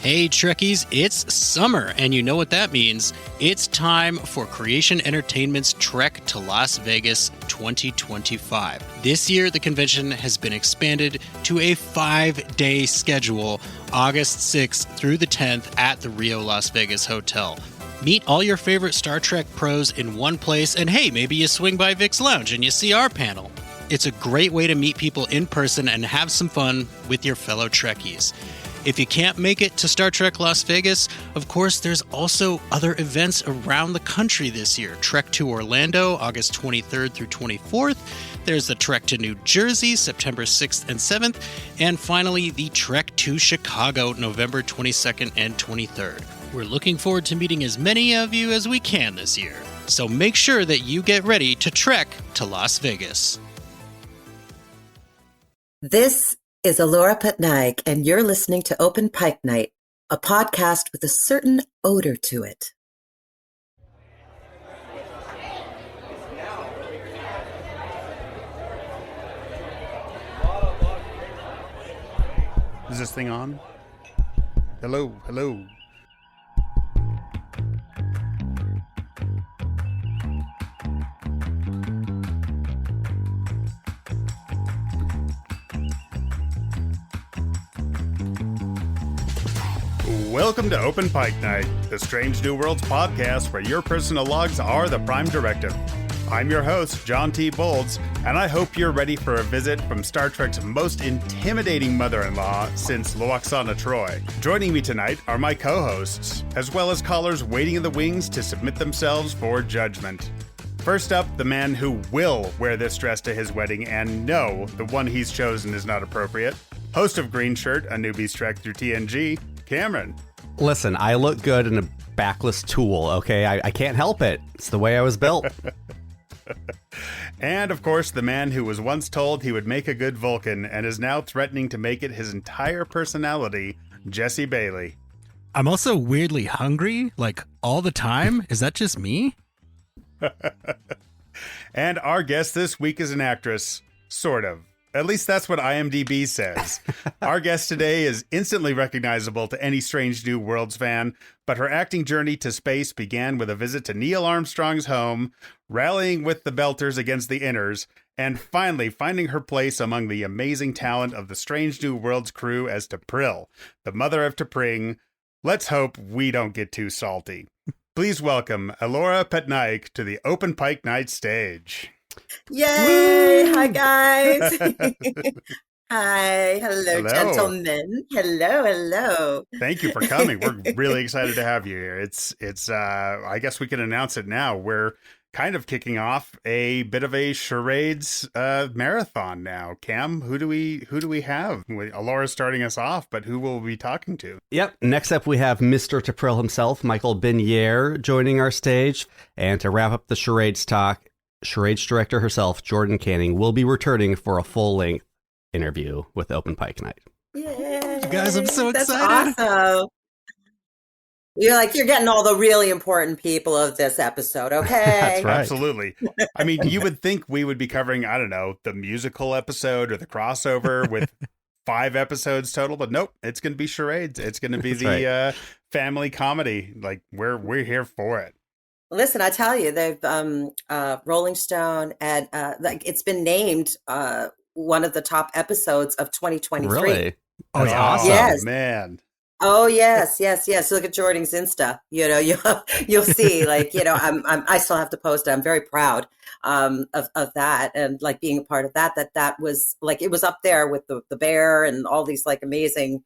Hey Trekkies, it's summer, and you know what that means. It's time for Creation Entertainment's Trek to Las Vegas 2025. This year, the convention has been expanded to a 5-day schedule, August 6th through the 10th at the Rio Las Vegas Hotel. Meet all your favorite Star Trek pros in one place, and hey, maybe you swing by Vic's Lounge and you see our panel. It's a great way to meet people in person and have some fun with your fellow Trekkies. If you can't make it to Star Trek Las Vegas, of course, there's also other events around the country this year. Trek to Orlando, August 23rd through 24th. There's the Trek to New Jersey, September 6th and 7th. And finally, the Trek to Chicago, November 22nd and 23rd. We're looking forward to meeting as many of you as we can this year. So make sure that you get ready to trek to Las Vegas. This is Ellora Patnaik, and you're listening to Open Pike Night, a podcast with a certain odor to it. Is this thing on? Hello, hello. Welcome to Open Pike Night, the Strange New Worlds podcast where your personal logs are the prime directive. I'm your host, John T. Bolds, and I hope you're ready for a visit from Star Trek's most intimidating mother-in-law since Lwaxana Troi. Joining me tonight are my co-hosts, as well as callers waiting in the wings to submit themselves for judgment. First up, the man who will wear this dress to his wedding and no, the one he's chosen is not appropriate. Host of Green Shirt, a newbie's trek through TNG, Cameron. Listen, I look good in a backless tool, okay? I can't help it. It's the way I was built. And, of course, the man who was once told he would make a good Vulcan and is now threatening to make it his entire personality, Jesse Bailey. I'm also weirdly hungry, like all the time. Is that just me? And our guest this week is an actress, sort of. At least that's what IMDb says. Our guest today is instantly recognizable to any Strange New Worlds fan, but her acting journey to space began with a visit to Neil Armstrong's home, rallying with the Belters against the Inners, and finally finding her place among the amazing talent of the Strange New Worlds crew as T'Pril, the mother of T'Pring. Let's hope we don't get too salty. Please welcome Ellora Patnaik to the Open Pike Night Stage. Yay! Woo! Hi, guys. Hi. Hello, gentlemen. Hello. Thank you for coming. We're really excited to have you here. It's I guess we can announce it now. We're kind of kicking off a bit of a charades marathon now. Cam, who do we have? Ellora's starting us off, but who will we be talking to? Yep. Next up, we have Mr. T'Pril himself, Michael Benier, joining our stage. And to wrap up the charades talk, charades director herself, Jordan Canning, will be returning for a full-length interview with Open Pike Night. Yay. You guys, I'm so excited. That's awesome. You're getting all the really important people of this episode, okay? That's right. Absolutely. I mean, you would think we would be covering, I don't know, the musical episode or the crossover with 5 episodes total, but nope, it's going to be charades. It's going to be the family comedy. Like, we're here for it. Listen, I tell you, they've Rolling Stone and it's been named one of the top episodes of 2023. Really? Oh, That's awesome. Yes. Man. Oh yes. Look at Jordan's Insta. You'll see. I still have to post it. I'm very proud of that, and like being a part of that was like it was up there with the Bear and all these like amazing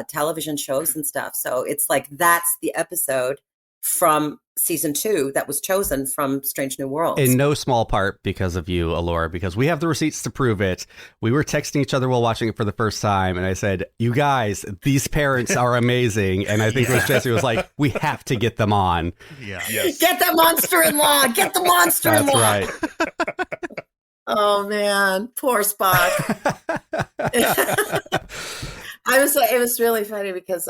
television shows and stuff. So it's like that's the episode from season 2 that was chosen from Strange New Worlds. In no small part because of you, Ellora, because we have the receipts to prove it. We were texting each other while watching it for the first time, and I said, you guys, these parents are amazing. And I think it was Jesse was like, we have to get them on. Yeah. Yes. Get the monster-in-law! Get the monster-in-law! That's right. Oh, man. Poor Spock. It was really funny because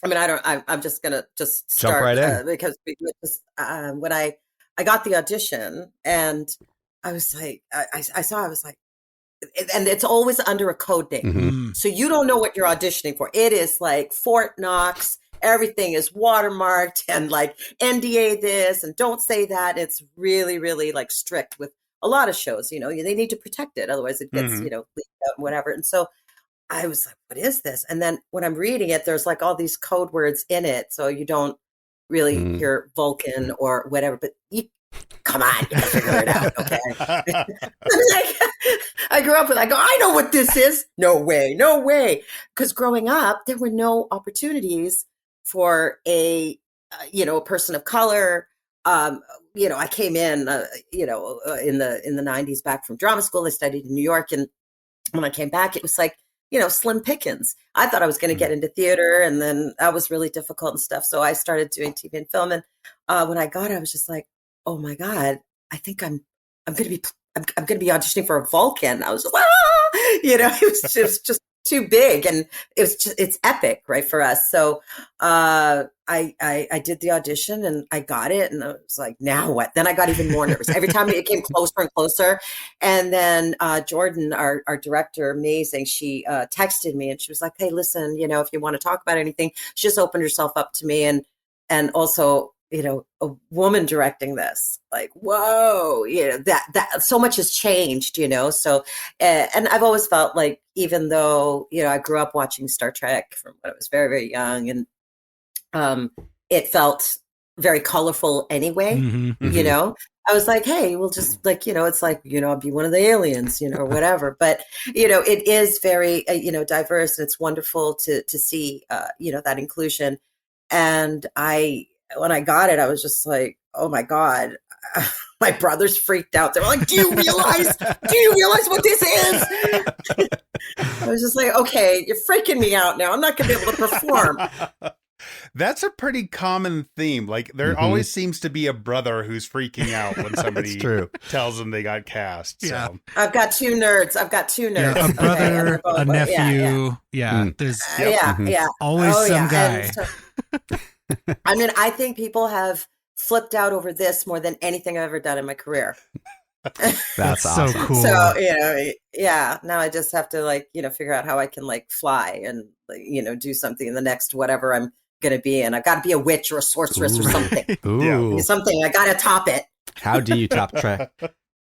I'm just gonna start jump right in because when I got the audition and I was like, I was like, and it's always under a code name. Mm-hmm. So you don't know what you're auditioning for. It is like Fort Knox. Everything is watermarked and like NDA this and don't say that. It's really, really like strict with a lot of shows. They need to protect it. Otherwise it gets, leaked out and whatever. And so I was like, what is this? And then when I'm reading it, there's like all these code words in it. So you don't really hear Vulcan or whatever, but come on, you can figure it out, okay? I grew up with, I know what this is. No way. Because growing up, there were no opportunities for a person of color. I came in, in the 90s back from drama school. I studied in New York. And when I came back, it was like, slim pickings. I thought I was going to get into theater, and then that was really difficult and stuff. So I started doing TV and film. And when I got it, I was just like, oh my God, I think I'm going to be auditioning for a Vulcan. I was just, it was just too big, and it's epic, right, for us. So I did the audition and I got it, and I was like, now what? Then I got even more nervous. Every time it came closer and closer. And then Jordan, our director, amazing, she texted me and she was like, hey, listen, if you want to talk about anything, she just opened herself up to me. And also, a woman directing this, like, whoa, that so much has changed, so, and I've always felt like, even though, I grew up watching Star Trek from when I was very, very young, and it felt very colorful anyway, I was like, hey, we'll just like, it's like, I'll be one of the aliens, or whatever. But, it is very, diverse, and it's wonderful to see, that inclusion. And when I got it, I was just like, oh my God, my brothers freaked out. They were like, do you realize what this is? I was just like, okay, you're freaking me out now. I'm not going to be able to perform. That's a pretty common theme. Like, there always seems to be a brother who's freaking out when somebody tells them they got cast. Yeah. So. I've got two nerds. Yeah, a brother, a nephew. There's always some guy. I mean, I think people have flipped out over this more than anything I've ever done in my career. That's awesome. So cool. So, now I just have to figure out how I can fly and, do something in the next whatever I'm going to be in. I've got to be a witch or a sorceress or something. Something. I got to top it. How do you top Trek?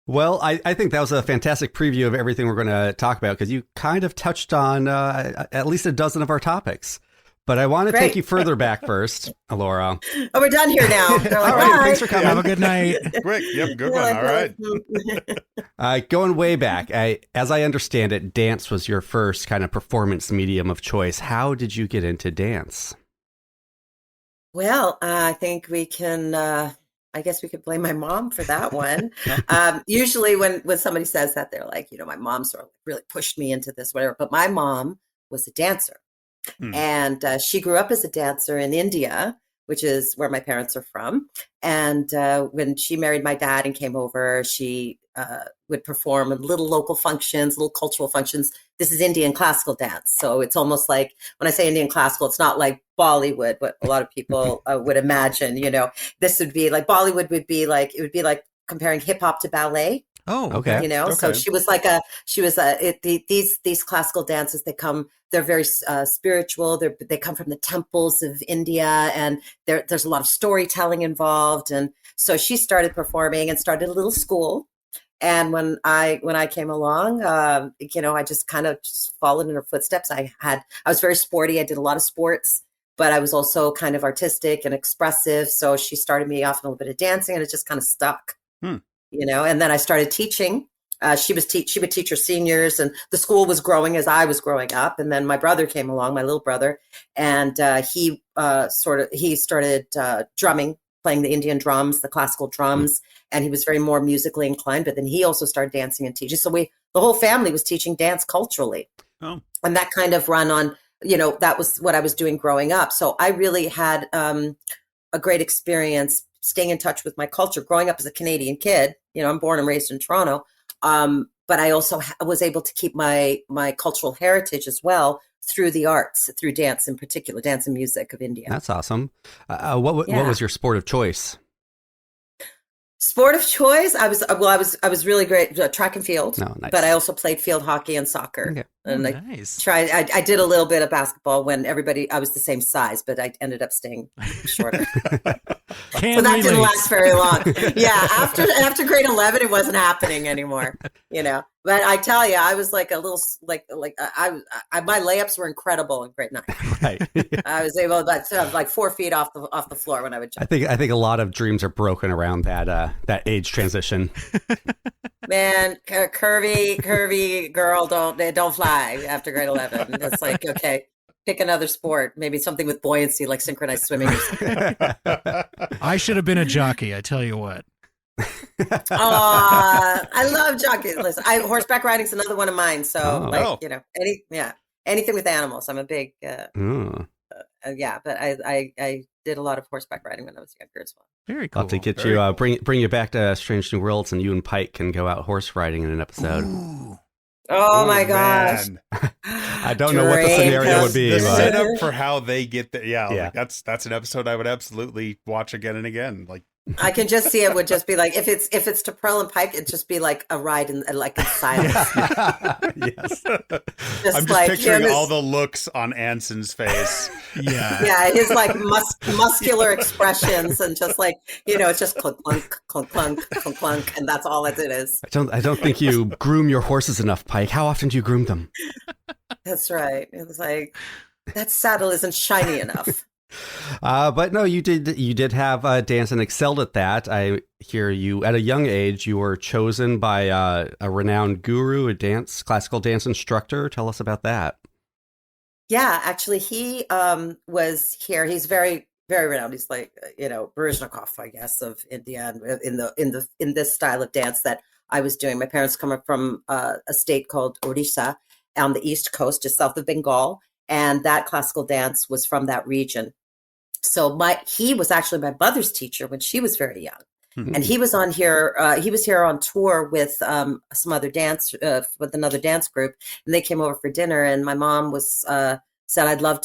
Well, I think that was a fantastic preview of everything we're going to talk about, because you kind of touched on at least a dozen of our topics. But I want to take you further back first, Ellora. Oh, we're done here now. Like, all right, thanks for coming. Have a good night. Quick, good one. All right. Going way back, as I understand it, dance was your first kind of performance medium of choice. How did you get into dance? Well, I think we can. I guess we could blame my mom for that one. Usually, when somebody says that, they're like, my mom sort of really pushed me into this, whatever. But my mom was a dancer. And she grew up as a dancer in India, which is where my parents are from. And when she married my dad and came over, she would perform in little local functions, little cultural functions. This is Indian classical dance. So it's almost like, when I say Indian classical, it's not like Bollywood, what a lot of people would imagine. This would be like, Bollywood would be like, it would be like comparing hip hop to ballet. Oh, okay. So she was these classical dances, they're very spiritual. They come from the temples of India, and there's a lot of storytelling involved. And so she started performing and started a little school. And when I came along, I just kind of followed in her footsteps. I was very sporty. I did a lot of sports, but I was also kind of artistic and expressive. So she started me off in a little bit of dancing, and it just kind of stuck. And then I started teaching. She would teach her seniors, and the school was growing as I was growing up. And then my brother came along, my little brother, and he started drumming, playing the Indian drums, the classical drums, and he was very more musically inclined. But then he also started dancing and teaching. So the whole family was teaching dance culturally, and that kind of run on. That was what I was doing growing up. So I really had a great experience staying in touch with my culture, growing up as a Canadian kid. I'm born and raised in Toronto. But I also was able to keep my cultural heritage as well through the arts, through dance in particular, dance and music of India. That's awesome. What was your sport of choice? Sport of choice. I was really great at track and field. No, nice. But I also played field hockey and soccer. Okay. And Nice. I did a little bit of basketball when I was the same size, but I ended up staying shorter. So that didn't last very long. Yeah, after grade 11, it wasn't happening anymore. But I tell you, I was like a little my layups were incredible in grade 9. Right. I was able to like 4 feet off the floor when I would jump. I think a lot of dreams are broken around that age transition. Man, curvy girl don't fly after grade 11. It's like, okay, pick another sport, maybe something with buoyancy like synchronized swimming. I should have been a jockey, I tell you what. I love jockey. Listen, horseback riding's another one of mine. So anything with animals. I'm a big but I did a lot of horseback riding when I was younger as well. Very cool. I'll have to get you bring you back to Strange New Worlds, and you and Pike can go out horse riding in an episode. Ooh. Oh my gosh! I don't know what the scenario would be. The but... setup for how they get there. Yeah. Yeah. Like that's an episode I would absolutely watch again and again. Like I can just see it would just be like if it's to Pearl and Pike, it'd just be like a ride in silence. Yes. I'm just picturing all the looks on Anson's face. Yeah, his like muscular expressions and just like it's just clunk clunk clunk clunk clunk clunk, and that's all it is. I don't think you groom your horses enough, Pike. How often do you groom them? That's right. It's like that saddle isn't shiny enough. But no, you did have dance and excelled at that. I hear you at a young age. You were chosen by a renowned guru, classical dance instructor. Tell us about that. Yeah, actually, he was here. He's very, very renowned. He's like Baryshnikov, I guess, of India, in this style of dance that I was doing. My parents come from a state called Odisha on the east coast, just south of Bengal. And that classical dance was from that region. So he was actually my mother's teacher when she was very young. Mm-hmm. And he was on here. He was here on tour with some other with another dance group. And they came over for dinner. And my mom said, I'd love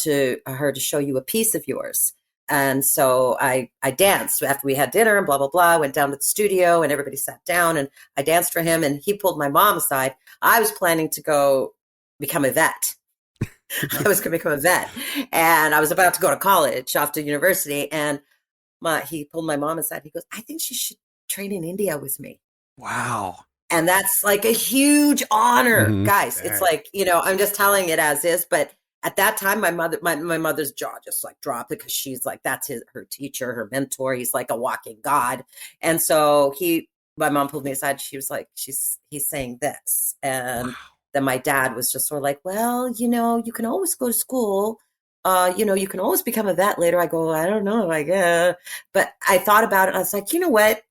her to show you a piece of yours. And so I danced after we had dinner and blah, blah, blah. Went down to the studio and everybody sat down and I danced for him. And he pulled my mom aside. I was planning to go become a vet. I was going to become a vet, and I was about to go to college after university. And he pulled my mom aside. He goes, "I think she should train in India with me." Wow! And that's like a huge honor, guys. It's like I'm just telling it as is. But at that time, my mother's jaw just like dropped because she's like that's her teacher, her mentor. He's like a walking god. And so my mom pulled me aside. She was like, he's saying this, and. Wow. Then my dad was just sort of like, well, you can always go to school. You can always become a vet later. I go, I don't know. But I thought about it. And I was like, you know what?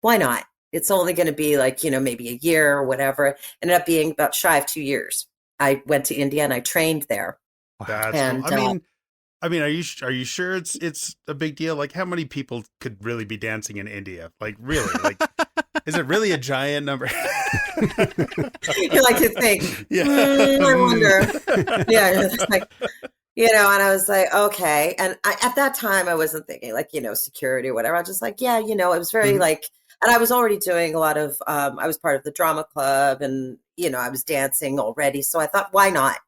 Why not? It's only going to be like, maybe a year or whatever. It ended up being about shy of 2 years. I went to India and I trained there. I mean, are you sure it's a big deal? Like, how many people could really be dancing in India? Like, really? Like, is it really a giant number? You like to think, I wonder. Yeah, like, and I was like, okay. And at that time, I wasn't thinking like, security or whatever. I was just like, yeah, it was very like, and I was already doing a lot of, I was part of the drama club and, I was dancing already. So I thought, why not?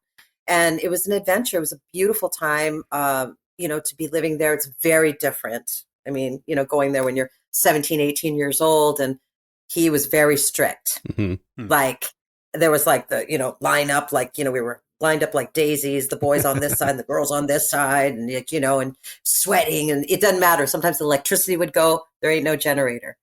And it was an adventure. It was a beautiful time, to be living there. It's very different. I mean, going there when you're 17, 18 years old, and he was very strict. Mm-hmm. Like there was like the, line up, like, we were lined up like daisies, the boys on this side, and the girls on this side, and, and sweating, and it doesn't matter. Sometimes the electricity would go, there ain't no generator.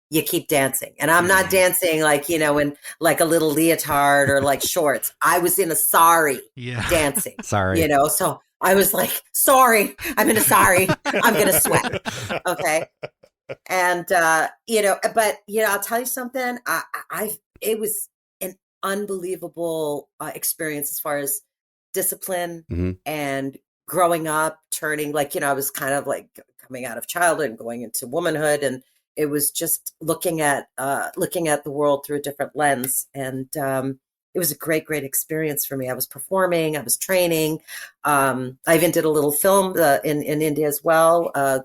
You keep dancing. And I'm not dancing like, in like a little leotard or like shorts. I was in a sari dancing. Sorry. So I was like, sorry, I'm in a sari. I'm going to sweat. Okay. And, but, I'll tell you something. It was an unbelievable experience as far as discipline and growing up, turning like, I was kind of like coming out of childhood and going into womanhood, and it was just looking at the world through a different lens. And it was a great, great experience for me. I was performing, I was training. I even did a little film in India as well. A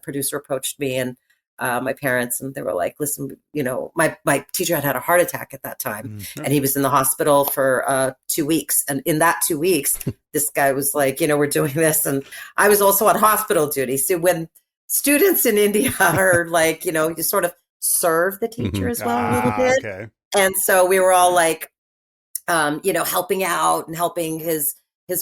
producer approached me, and my parents, and they were like, listen, my teacher had a heart attack at that time, and he was in the hospital for 2 weeks. And in that 2 weeks, this guy was like, we're doing this. And I was also on hospital duty. So when students in India are like, you sort of serve the teacher as well a little bit. Okay. And so we were all like, helping out and helping his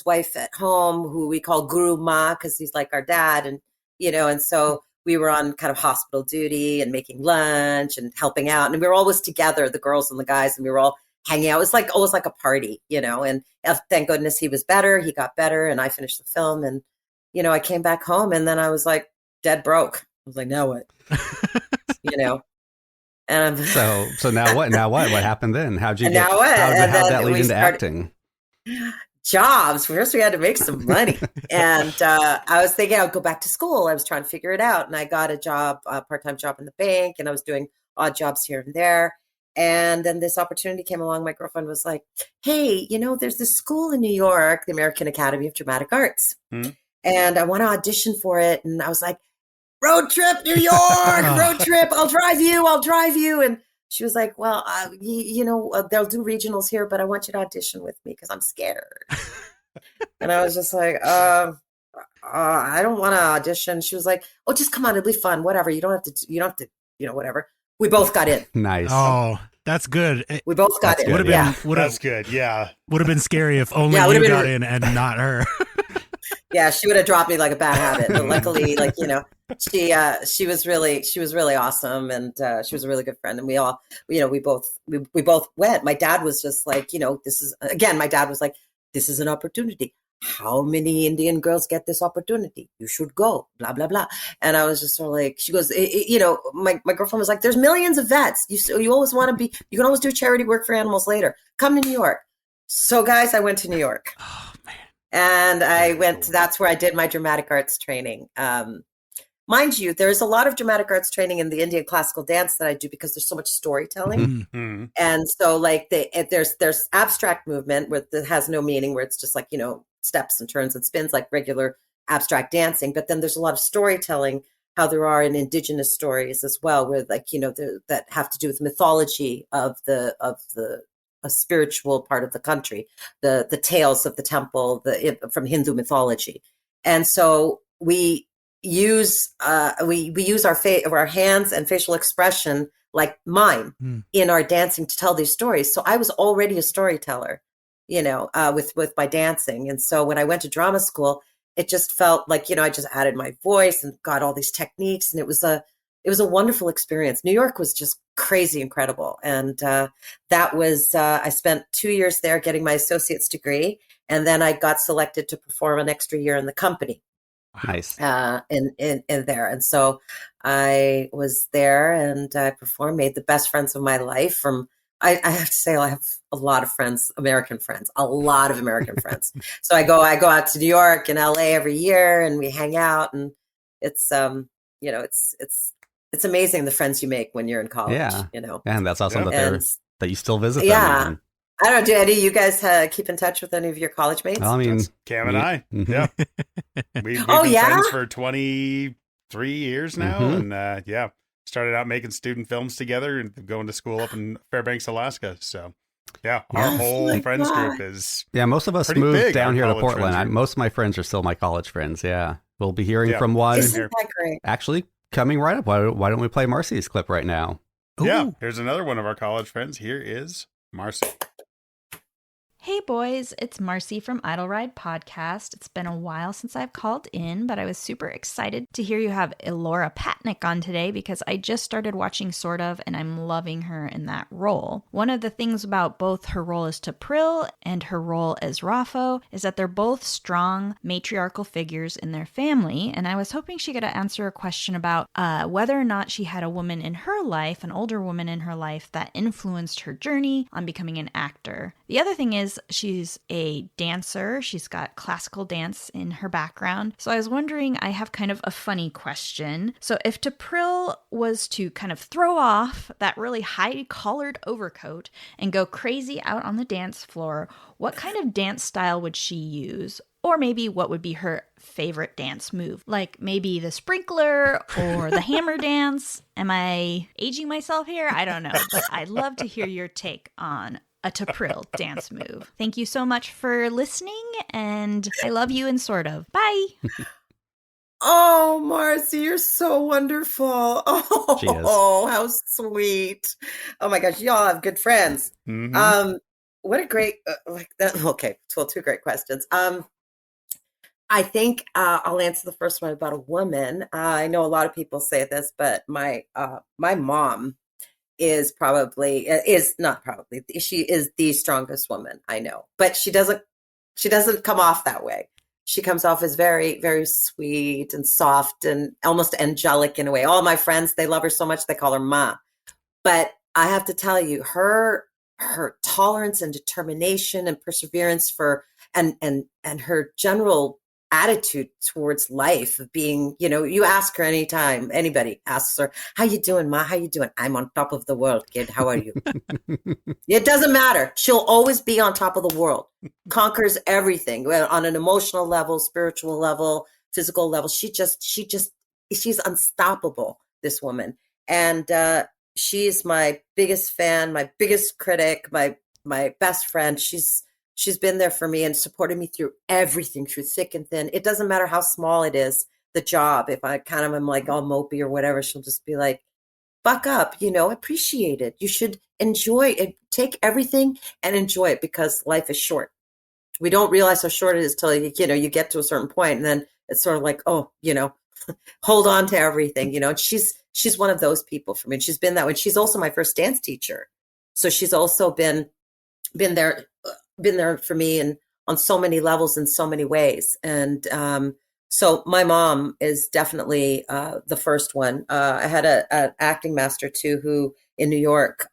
wife at home, who we call Guru Ma, because he's like our dad. And so we were on kind of hospital duty and making lunch and helping out. And we were always together, the girls and the guys, and we were all hanging out. It was like always like a party, and thank goodness he was better. He got better, and I finished the film. And, I came back home, and then I was like dead broke. I was like, now what? And So now what? Now what? What happened then? How'd you now what? How'd And that then lead we into started- acting? Jobs. First, we had to make some money. And I was thinking I would go back to school. I was trying to figure it out. And I got a job, a part-time job in the bank. And I was doing odd jobs here and there. And then this opportunity came along. My girlfriend was like, hey, there's this school in New York, the American Academy of Dramatic Arts. And I want to audition for it. And I was like, road trip, New York, road trip. I'll drive you. And she was like, well, they'll do regionals here, but I want you to audition with me because I'm scared. And I was just like, I don't want to audition. She was like, oh, just come on. It'll be fun. Whatever. You don't have to, whatever. We both got in. Nice. Oh, that's good. We both got in. Would have been, That's good. Yeah. would have been scary if only you got in and not her. Yeah, she would have dropped me like a bad habit. But luckily, she was really awesome, and she was a really good friend. And we all, we both went. My dad was just like, my dad was like, this is an opportunity. How many Indian girls get this opportunity? You should go, blah, blah, blah. And I was just sort of like, she goes, my girlfriend was like, there's millions of vets. You always want to you can always do charity work for animals later. Come to New York. So guys, I went to New York. Oh, man. And that's where I did my dramatic arts training. Mind you, there's a lot of dramatic arts training in the Indian classical dance that I do because there's so much storytelling. Mm-hmm. And so like there's abstract movement where it has no meaning, where it's just like, steps and turns and spins like regular abstract dancing. But then there's a lot of storytelling, how there are in indigenous stories as well, where like, that have to do with mythology of a spiritual part of the country, the tales of the temple, from Hindu mythology. And so we use our hands and facial expression like mime in our dancing to tell these stories. So I was already a storyteller, with my dancing. And so when I went to drama school, it just felt like, I just added my voice and got all these techniques, and it was a wonderful experience. New York was just crazy incredible. And that was, I spent 2 years there getting my associate's degree. And then I got selected to perform an extra year in the company. Nice. In there. And so I was there and I performed, made the best friends of my life. I have to say, I have a lot of friends, American friends. So I go out to New York and LA every year, and we hang out, and it's, it's amazing the friends you make when you're in college. Yeah. And that's awesome that you still visit them. Yeah. Even. I don't know. Do any of you guys keep in touch with any of your college mates? Well, I mean, Cam and I. Yeah. We've been friends for 23 years now. And started out making student films together and going to school up in Fairbanks, Alaska. So, yeah, our whole friends group is. Yeah, most of us moved down here to Portland. Most of my friends are still my college friends. Yeah. We'll be hearing from one. Isn't that great? Actually, coming right up. Why don't we play Marcy's clip right now? Ooh. Yeah, here's another one of our college friends. Here is Marcy. Hey boys, it's Marcy from Idle Ride Podcast. It's been a while since I've called in, but I was super excited to hear you have Ellora Patnaik on today because I just started watching Sort of, and I'm loving her in that role. One of the things about both her role as Tapril and her role as Rafo is that they're both strong matriarchal figures in their family, and I was hoping she could answer a question about whether or not she had a woman in her life, an older woman in her life, that influenced her journey on becoming an actor. The other thing is, she's a dancer. She's got classical dance in her background. So I was wondering, I have kind of a funny question. So if Tapril was to kind of throw off that really high-collared overcoat and go crazy out on the dance floor, what kind of dance style would she use? Or maybe what would be her favorite dance move? Like maybe the sprinkler or the hammer dance? Am I aging myself here? I don't know. But I'd love to hear your take on a Tapril dance move. Thank you so much for listening, and I love you and sort of. Bye. Oh, Marcy, you're so wonderful. She is. Oh, how sweet. Oh my gosh, y'all have good friends. Mhm. What a great like that. Okay, well, two great questions. I think I'll answer the first one about a woman. I know a lot of people say this, but my mom is she is the strongest woman I know, but she doesn't come off that way. She comes off as very, very sweet and soft and almost angelic in a way. All my friends, they love her so much they call her Ma. But I have to tell you, her tolerance and determination and perseverance and her general attitude towards life of being, you ask her anytime anybody asks her, how you doing, Ma? How you doing? I'm on top of the world, kid. How are you? It doesn't matter. She'll always be on top of the world, conquers everything on an emotional level, spiritual level, physical level. She's unstoppable, this woman. And she's my biggest fan, my biggest critic, my best friend. She's been there for me and supported me through everything, through thick and thin. It doesn't matter how small it is, the job. If I kind of am like all mopey or whatever, she'll just be like, buck up, appreciate it. You should enjoy it. Take everything and enjoy it because life is short. We don't realize how short it is till you get to a certain point, and then it's sort of like, hold on to everything, And she's one of those people for me. And she's been that way. She's also my first dance teacher, so she's also been there for me and on so many levels in so many ways. And so my mom is definitely the first one. I had an acting master too, who in New York,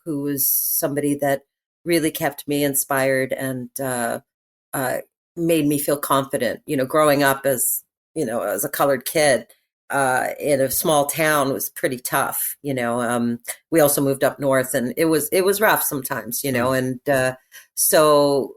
who was somebody that really kept me inspired and made me feel confident. Growing up as a colored kid in a small town was pretty tough. We also moved up north, and it was rough sometimes. And so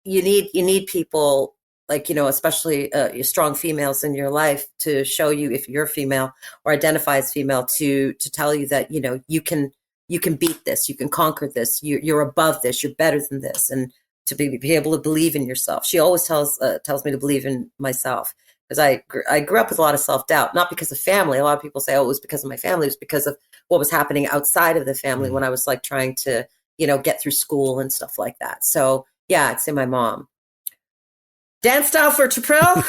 you need people like, especially strong females in your life to show you if you're female or identify as female to tell you that, you can beat this, you can conquer this, you're above this, you're better than this, and to be able to believe in yourself. She always tells me to believe in myself, because I grew up with a lot of self-doubt, not because of family. A lot of people say, oh, it was because of my family. It was because of what was happening outside of the family when I was like trying to, get through school and stuff like that. So yeah, I'd say my mom. Dance style for Tapril?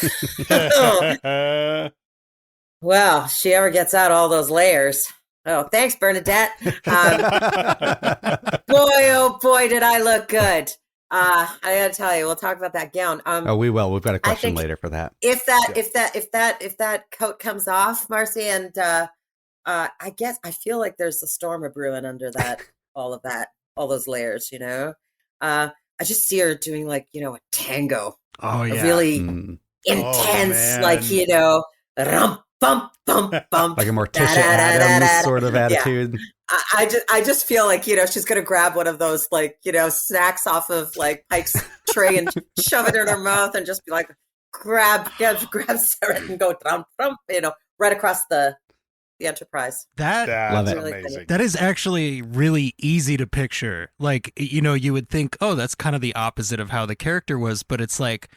Well, she ever gets out all those layers. Oh, thanks, Bernadette. Boy, oh boy, did I look good. I gotta tell you, we'll talk about that gown. We will. We've got a question later for that. If that coat comes off, Marcy, and I guess I feel like there's a storm a brewing under that, all those layers. I just see her doing like a tango. Oh yeah, a really intense, rum bump bump bump, like a Morticia Addams sort of attitude. Yeah. I just feel like she's gonna grab one of those snacks off of like Pike's tray and shove it in her mouth and just be like grab Sarah and go trump right across the Enterprise. That's really amazing. funny. that is actually really easy to picture. Like, you would think, oh, that's kind of the opposite of how the character was, but it's like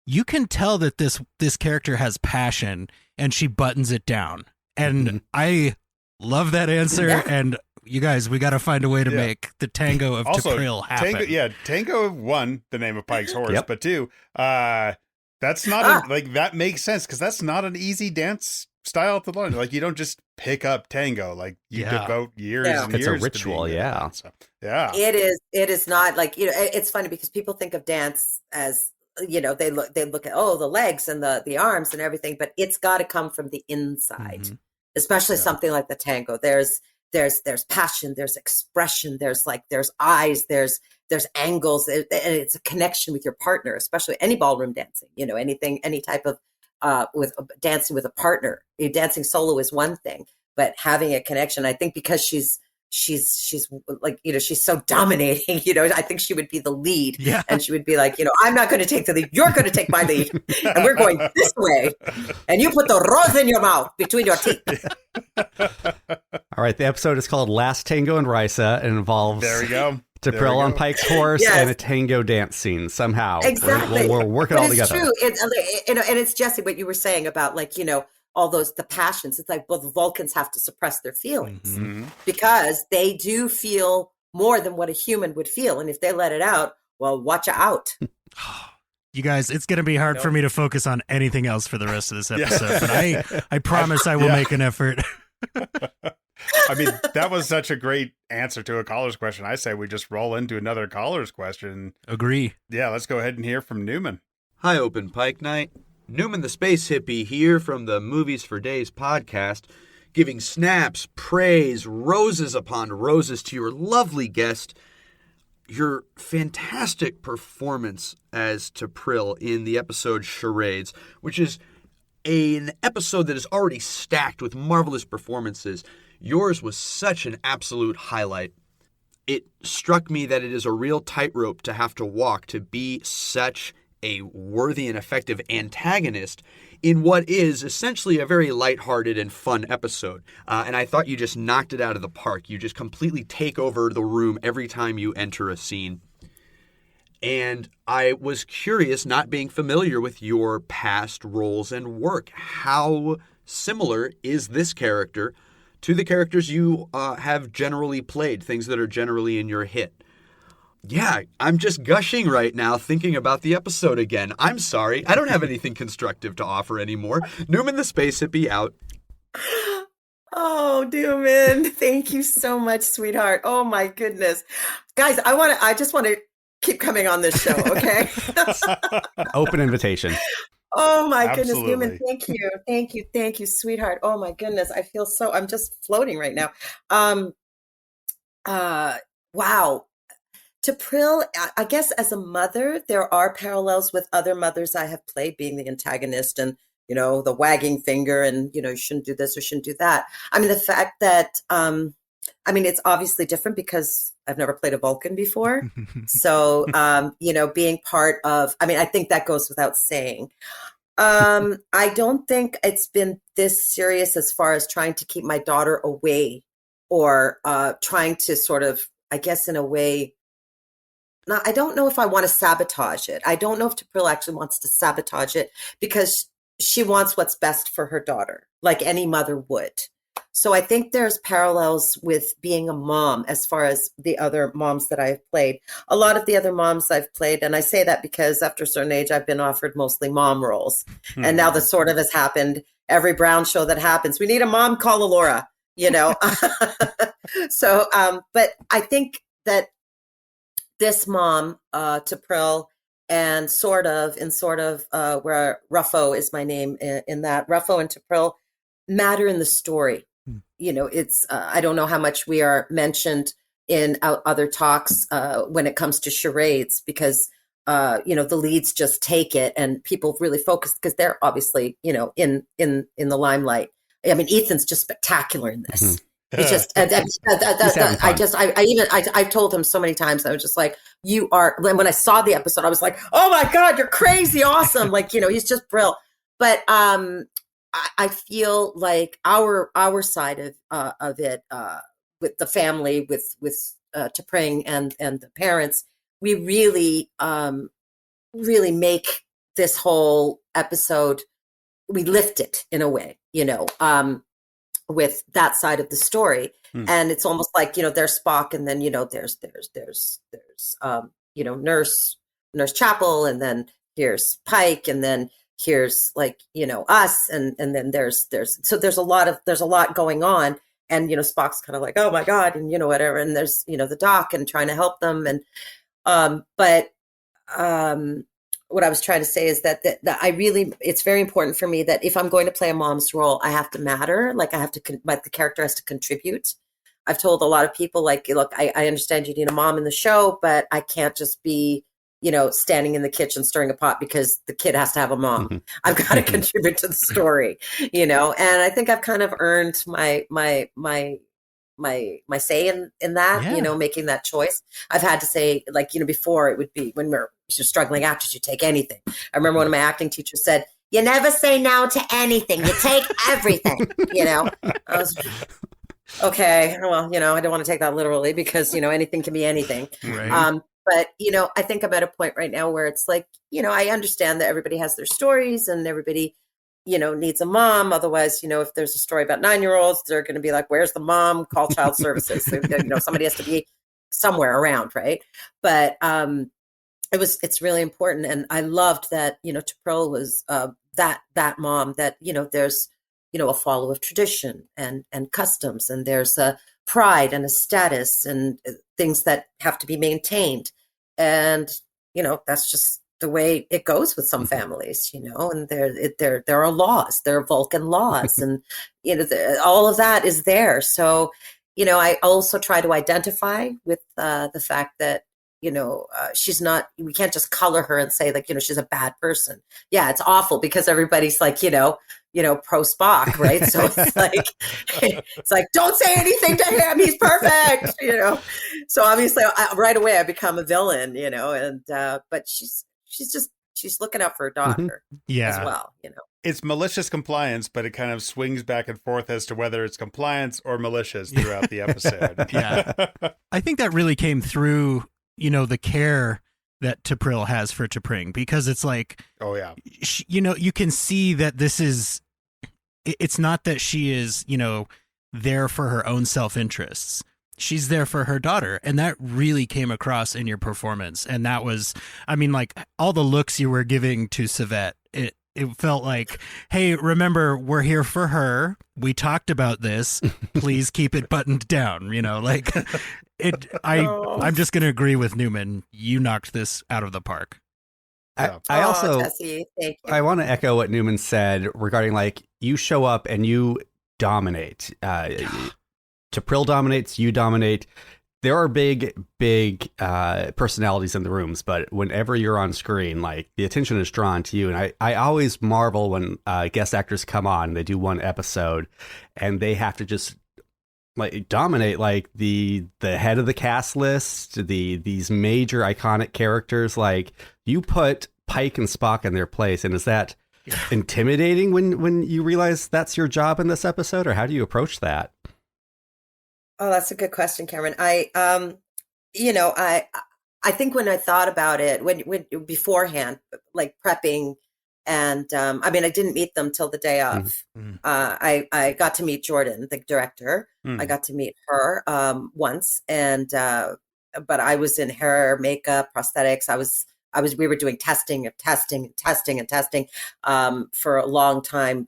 you can tell that this character has passion and she buttons it down. And I love that answer. Yeah. And you guys, we got to find a way to make the tango of Tapril happen. Tango, one, the name of Pike's horse, Yep. but two, that's not that makes sense, because that's not an easy dance style to learn. Like, you don't just pick up tango. Like, you devote years and It's years a ritual, to being good at it. So, yeah. It is not like, it's funny because people think of dance as, they look at, the legs and the arms and everything, but it's got to come from the inside, especially something like the tango. There's passion, there's expression, there's eyes, there's angles, and it's a connection with your partner, especially any ballroom dancing, any type of with dancing with a partner. Dancing solo is one thing, but having a connection, I think, because she's she's like, she's so dominating, I think she would be the lead. Yeah. And she would be like, I'm not going to take the lead. You're going to take my lead. And we're going this way. And you put the rose in your mouth between your teeth. All right. The episode is called Last Tango in Risa. It involves There we go. T'Pril on Pike's horse Yes. and a tango dance scene somehow. Exactly. We'll work it But all it's together. true. And it's Jesse, what you were saying about like, all the passions. It's like, well, the Vulcans have to suppress their feelings Mhm. because they do feel more than what a human would feel. And if they let it out, well, watch out. You guys, it's going to be hard for me to focus on anything else for the rest of this episode, but I promise I will make an effort. I mean, that was such a great answer to a caller's question. I say we just roll into another caller's question. Agree. Yeah, let's go ahead and hear from Newman. Hi, Open Pike Night. Newman the Space Hippie here from the Movies for Days podcast, giving snaps, praise, roses upon roses to your lovely guest. Your fantastic performance as T'Pril in the episode Charades, which is an episode that is already stacked with marvelous performances. Yours was such an absolute highlight. It struck me that it is a real tightrope to have to walk to be such a worthy and effective antagonist in what is essentially a very lighthearted and fun episode. And I thought you just knocked it out of the park. You just completely take over the room every time you enter a scene. And I was curious, not being familiar with your past roles and work, how similar is this character to the characters you have generally played, things that are generally in your hit? Yeah, I'm just gushing right now thinking about the episode again. I'm sorry. I don't have anything constructive to offer anymore. Newman the Space Hippie out. Oh, Newman, thank you so much, sweetheart. Oh my goodness. Guys, I just want to keep coming on this show, okay? Open invitation. Oh my goodness, Absolutely. Newman, thank you, sweetheart. Oh my goodness, I'm just floating right now. Wow. T'Pril, I guess as a mother, there are parallels with other mothers I have played, being the antagonist and, the wagging finger and, you shouldn't do this or shouldn't do that. I mean, the fact that, it's obviously different because I've never played a Vulcan before. So, being part of, I think that goes without saying. I don't think it's been this serious as far as trying to keep my daughter away or trying to sort of, I guess in a way, now, I don't know if I want to sabotage it. I don't know if T'Pril actually wants to sabotage it because she wants what's best for her daughter, like any mother would. So I think there's parallels with being a mom as far as the other moms that I've played. A lot of the other moms I've played, and I say that because after a certain age, I've been offered mostly mom roles. And now that sort of has happened. Every Brown show that happens, we need a mom, call Ellora, So, but I think that this mom, T'Pril, and sort of where Ruffo is my name in that, Ruffo and T'Pril matter in the story. It's I don't know how much we are mentioned in other talks when it comes to charades because the leads just take it and people really focus because they're obviously in the limelight. I mean, Ethan's just spectacular in this. Mhm. It's just, I told him so many times, I was just like, you are, when I saw the episode, I was like, oh my God, you're crazy awesome. Like, he's just brilliant. But I feel like our side of it, with the family, with T'Pring and the parents, we really make this whole episode, we lift it in a way, with that side of the story. And it's almost like, there's Spock and then, there's Nurse Chapel, and then here's Pike, and then here's like, us. And then there's a lot going on. And, Spock's kind of like, oh my God. And, whatever. And there's, the doc and trying to help them. And, what I was trying to say is that it's very important for me that if I'm going to play a mom's role, I have to matter. Like the character has to contribute. I've told a lot of people, like, look, I understand you need a mom in the show, but I can't just be, standing in the kitchen stirring a pot because the kid has to have a mom. I've got to contribute to the story, and I think I've kind of earned my my say in that, Yeah. making that choice. I've had to say, like, before it would be when we're struggling actors, you take anything. I remember one of my acting teachers said, "You never say no to anything. You take everything." I was okay. Well, I don't want to take that literally because anything can be anything. Right. But I think I'm at a point right now where it's like, I understand that everybody has their stories and everybody needs a mom. Otherwise, if there's a story about 9-year-olds, they're going to be like, where's the mom? Call child services. So, somebody has to be somewhere around. Right. But it's really important. And I loved that, Tapril was that mom that, there's, a follow of tradition and customs, and there's a pride and a status and things that have to be maintained. And, that's just the way it goes with some families, and there are laws, there are Vulcan laws, and, all of that is there. So, I also try to identify with the fact that, she's not, we can't just color her and say, like, she's a bad person. Yeah, it's awful because everybody's like, pro Spock, right? So it's like, don't say anything to him. He's perfect, So obviously right away I become a villain, and, but she's looking out for her daughter Yeah. as well, It's malicious compliance, but it kind of swings back and forth as to whether it's compliance or malicious throughout the episode. Yeah. I think that really came through, the care that Tapril has for T'Pring, because it's like, Oh, yeah. you can see that it's not that she is, there for her own self-interests. She's there for her daughter. And that really came across in your performance. And that was, like all the looks you were giving to Savette, it felt like, hey, remember, we're here for her. We talked about this. Please keep it buttoned down. I'm just going to agree with Newman. You knocked this out of the park. I also, Tessie, thank you. I want to echo what Newman said regarding, like, you show up and you dominate. Tapril dominates, you dominate. There are big personalities in the rooms, but whenever you're on screen, like, the attention is drawn to you. And I always marvel when guest actors come on, they do one episode, and they have to just like dominate, like the head of the cast list, these major iconic characters. Like, you put Pike and Spock in their place, and is that intimidating when you realize that's your job in this episode, or how do you approach that? Oh, that's a good question, Cameron. I think when I thought about it, when beforehand, like prepping, and I didn't meet them till the day of. I got to meet Jordan, the director. I got to meet her once, and but I was in hair, makeup, prosthetics. We were doing testing for a long time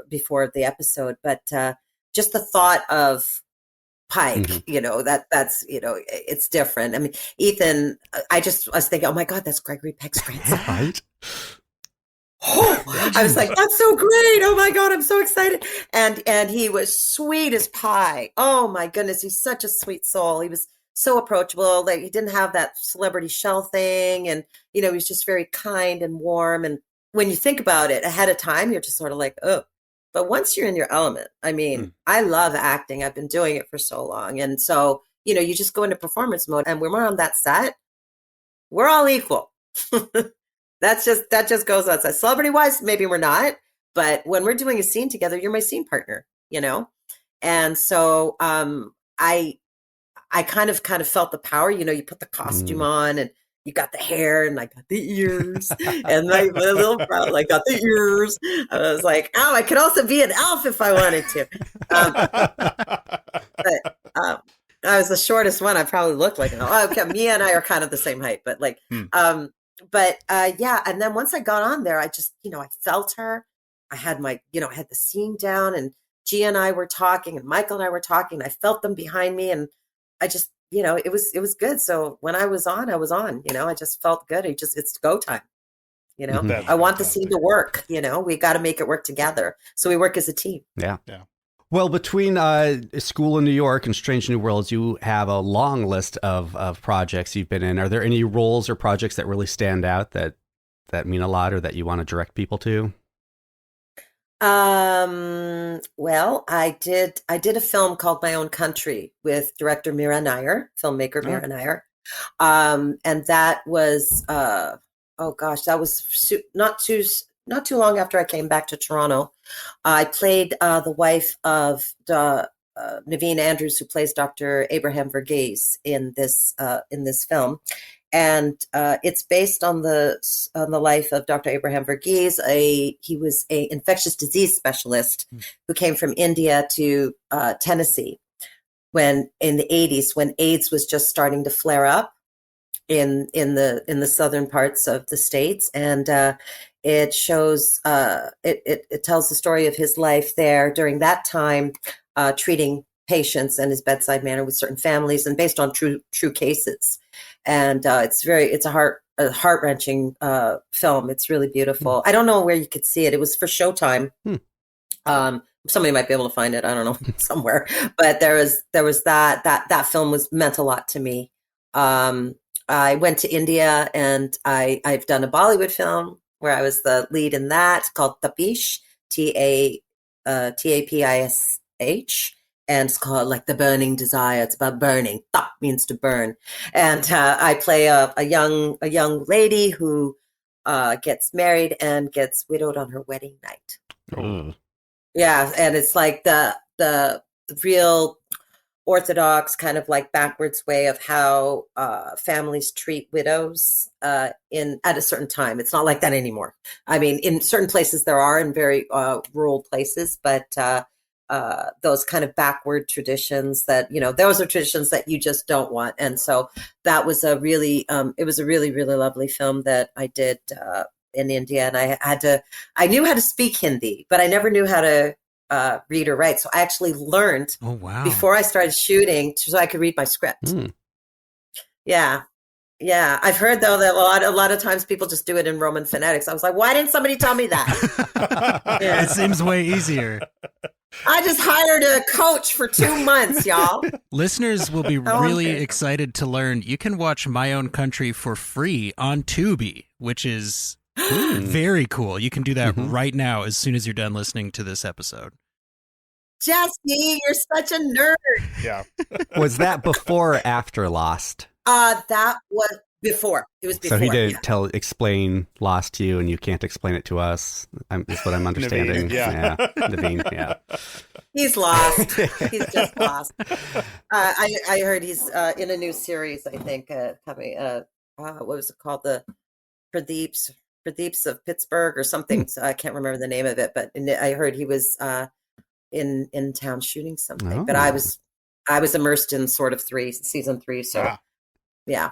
before the episode. But just the thought of Pike, that's it's different. Ethan, I was thinking, oh my God, that's Gregory Peck's grandson. Right. I was like, that's so great. Oh my God, I'm so excited. And he was sweet as pie. Oh my goodness, he's such a sweet soul. He was so approachable. Like, he didn't have that celebrity shell thing. And, he was just very kind and warm. And when you think about it ahead of time, you're just sort of like, oh. But once you're in your element, I love acting. I've been doing it for so long. And so, you just go into performance mode. And when we're on that set, we're all equal. That just goes outside. Celebrity wise, maybe we're not. But when we're doing a scene together, you're my scene partner, And so I kind of felt the power. You put the costume on, and you got the hair, and I got the ears, and my little brow, like, got the ears. I was like, oh, I could also be an elf if I wanted to. But I was the shortest one. I probably looked like an elf. Okay, Mia and I are kind of the same height, but like, yeah. And then once I got on there, I just, I felt her. I had my, I had the scene down, and Gia and I were talking, and Michael and I were talking. I felt them behind me, and I just, it was good. So when I was on, I just felt good. It's go time. That's I want the fantastic. scene to work. We got to make it work together. So we work as a team. Yeah. Well, between School in New York and Strange New Worlds, you have a long list of projects you've been in. Are there any roles or projects that really stand out that mean a lot, or that you want to direct people to? Well, I did a film called My Own Country with director Mira Nair, filmmaker Oh. Mira Nair. And that was oh gosh, that was not too long after I came back to Toronto. I played the wife of Naveen Andrews, who plays Dr. Abraham Verghese in this film, and it's based on the life of Dr. Abraham Verghese. He was a infectious disease specialist who came from India to Tennessee when in the 80s, when AIDS was just starting to flare up in the southern parts of the states, and it shows it tells the story of his life there during that time, treating patients and his bedside manner with certain families, and based on true cases. And it's a heart-wrenching film. It's really beautiful. I don't know where you could see it. It was for Showtime. Somebody might be able to find it. I don't know, somewhere. But there was that film meant a lot to me. I went to India, and I've done a Bollywood film where I was the lead in that, called Tapish, Tapish, and it's called like The Burning Desire. It's about burning. Tap means to burn, and I play a young lady who gets married and gets widowed on her wedding night. Oh. Yeah, and it's like the real orthodox kind of like backwards way of how families treat widows at a certain time. It's not like that anymore. I mean, in certain places there are, in very rural places, but those kind of backward traditions that, those are traditions that you just don't want. And so that was it was a really, really lovely film that I did in India. And I knew how to speak Hindi, but I never knew how to read or write. So I actually learned before I started shooting so I could read my script. Yeah. I've heard though that a lot of times people just do it in Roman phonetics. I was like, why didn't somebody tell me that? It seems way easier. I just hired a coach for 2 months, y'all. Listeners will be really excited to learn you can watch My Own Country for free on Tubi, which is very cool. You can do that right now as soon as you're done listening to this episode. Jesse, you're such a nerd. Yeah. Was that before or after Lost? That was before. It was before. So he didn't explain Lost to you, and you can't explain it to us. That's what I'm understanding. Naveen, Naveen, yeah. He's lost. He's just lost. I heard he's in a new series, I think, coming. What was it called? The Pradeeps of Pittsburgh or something. So I can't remember the name of it, but I heard he was in town shooting something. Oh. But I was immersed in sort of season 3. So yeah.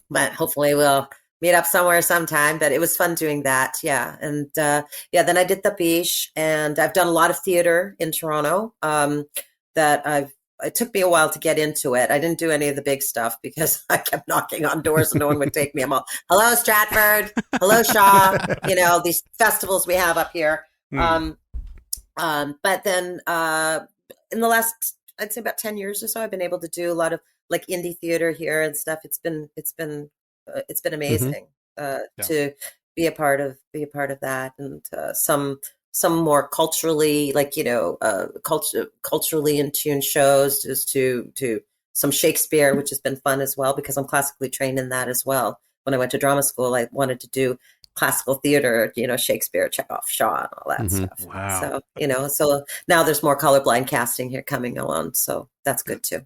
But hopefully we'll meet up somewhere sometime. But it was fun doing that. Yeah. And then I did Tapish, and I've done a lot of theater in Toronto. It took me a while to get into it. I didn't do any of the big stuff because I kept knocking on doors and no one would take me. I'm all, hello, Stratford. Hello, Shaw. These festivals we have up here. But then in the last, I'd say about 10 years or so, I've been able to do a lot of like indie theater here and stuff. It's been amazing to be a part of that, and some more culturally, like, culturally in tune shows, just to some Shakespeare, which has been fun as well, because I'm classically trained in that as well. When I went to drama school, I wanted to do classical theater, Shakespeare, Chekhov, Shaw, and all that stuff. Wow. So now there's more colorblind casting here coming along. So that's good too.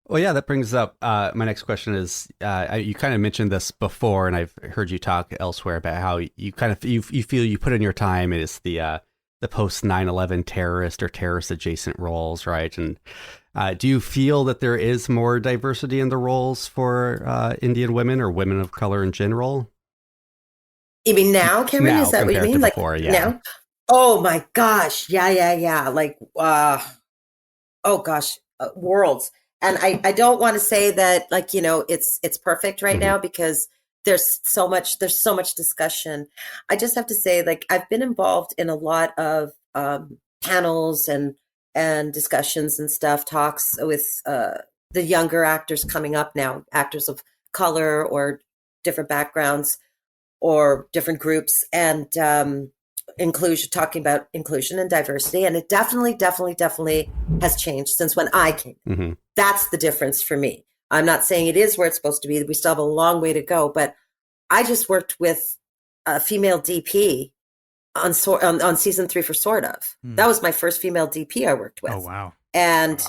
Well, yeah, that brings up my next question is, you kind of mentioned this before, and I've heard you talk elsewhere about how you kind of, you feel you put in your time is the post 9/11 terrorist or terrorist adjacent roles, right? And do you feel that there is more diversity in the roles for Indian women or women of color in general? You mean now, Cameron? Now, is that what you mean? before, like yeah. now? Oh my gosh. Yeah. Like, worlds. And I don't want to say that, like, it's perfect right now, because there's so much discussion. I just have to say, like, I've been involved in a lot of panels and discussions and stuff, talks with the younger actors coming up now, actors of color or different backgrounds or different groups. And inclusion, talking about inclusion and diversity. And it definitely has changed since when I came. Mm-hmm. That's the difference for me. I'm not saying it is where it's supposed to be. We still have a long way to go, but I just worked with a female DP on season 3 for Sort of. That was my first female DP I worked with. Oh, wow. And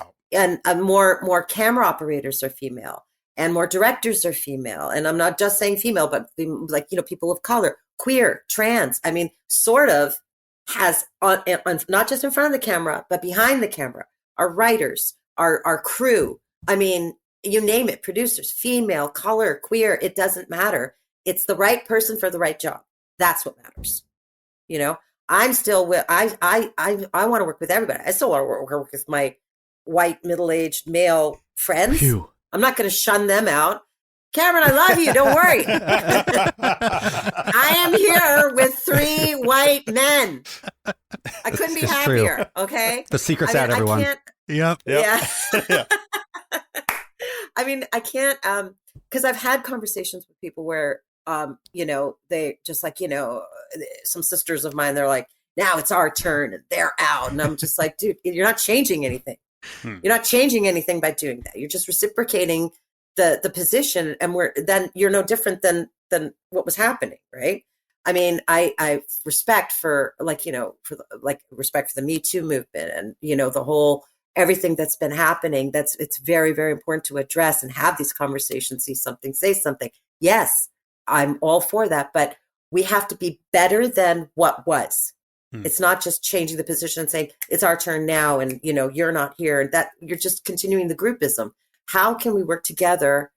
more camera operators are female, and more directors are female. And I'm not just saying female, but like, people of color, queer, trans. I mean, Sort of has on not just in front of the camera, but behind the camera, our writers, our crew. I mean, you name it, producers, female, color, queer, it doesn't matter. It's the right person for the right job. That's what matters. I'm still with, I want to work with everybody. I still want to work with my white, middle-aged male friends. Phew. I'm not going to shun them out. Cameron, I love you. Don't worry. I am here with 3 white men. I couldn't be It's happier. true. Okay. The secret's out, everyone. I can't, Yep. yeah. I mean, I can't, because I've had conversations with people where, they just like, some sisters of mine, they're like, now it's our turn and they're out. And I'm just like, dude, you're not changing anything. You're not changing anything by doing that. You're just reciprocating the position. And then you're no different than what was happening. Right. I mean, I respect for respect for the Me Too movement and, the whole, everything that's been happening. It's very, very important to address and have these conversations, see something, say something. Yes, I'm all for that, but we have to be better than what was. It's not just changing the position and saying it's our turn now and, you're not here, and that you're just continuing the groupism. How can we work together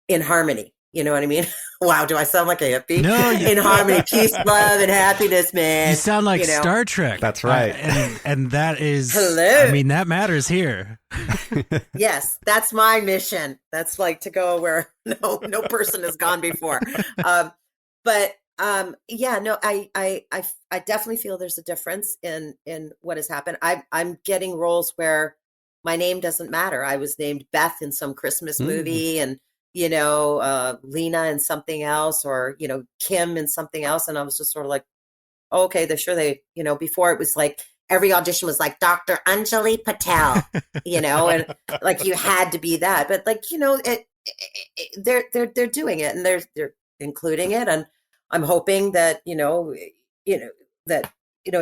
in harmony? You know what I mean? Wow, do I sound like a hippie? No, in harmony, peace, love, and happiness, man. You sound like Star Trek. That's right. And that is, Hello. I mean, that matters here. Yes, that's my mission. That's like to go where no person has gone before. I definitely feel there's a difference in what has happened. I'm getting roles where my name doesn't matter. I was named Beth in some Christmas movie, and Lena in something else, or Kim in something else, and I was just sort of like, oh, okay, before it was like every audition was like Dr. Anjali Patel, and like you had to be that, but like they're doing it and they're including it, and I'm hoping that it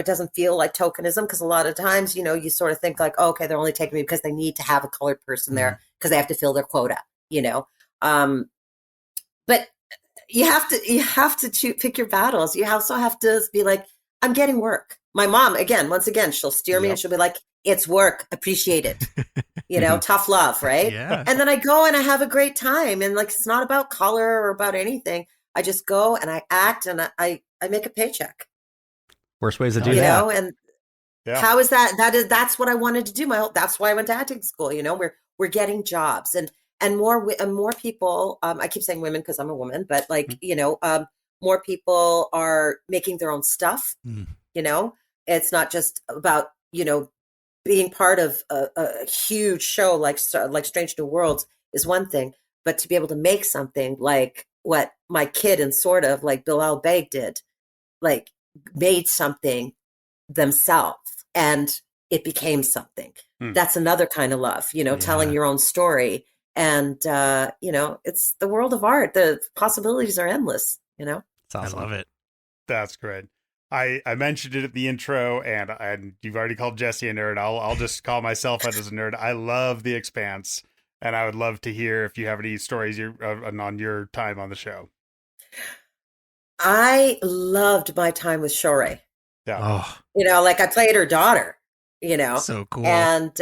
doesn't feel like tokenism, because a lot of times you sort of think like, oh, okay, they're only taking me because they need to have a colored person there because they have to fill their quota, but you have to pick your battles. You also have to be like, I'm getting work. My mom, once again, she'll steer me and she'll be like, it's work, appreciate it, tough love, right? Yeah. And then I go and I have a great time, and like it's not about color or about anything. I just go and I act and I make a paycheck. Worst ways to do that. And how is that? That's what I wanted to do. That's why I went to acting school. We're getting jobs and more people. I keep saying women because I'm a woman, but like more people are making their own stuff. It's not just about being part of a huge show like Strange New Worlds is one thing, but to be able to make something like what my kid and Sort of like Bilal Beg did, like made something themselves and it became something. That's another kind of love, telling your own story. And, it's the world of art. The possibilities are endless, It's awesome. I love it. That's great. I mentioned it at the intro, and you've already called Jesse a nerd. I'll just call myself out as a nerd. I love The Expanse, and I would love to hear if you have any stories on your time on the show. I loved my time with Shore. Yeah. Oh, Like I played her daughter, so cool. and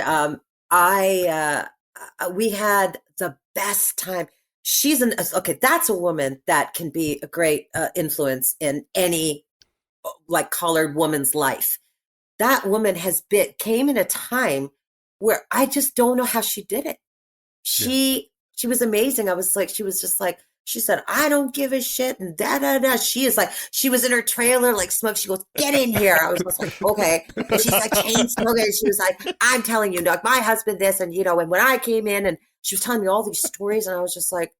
we had the best time. That's a woman that can be a great influence in any like colored woman's life. That woman came in a time where I just don't know how she did it. She was amazing. I was like, she was just like, she said, I don't give a shit. And she is like, she was in her trailer, like smoke. She goes, get in here. I was just like, okay. And she's like, chain smoking. And she was like, I'm telling you, like my husband this. And, and when I came in and she was telling me all these stories and I was just like,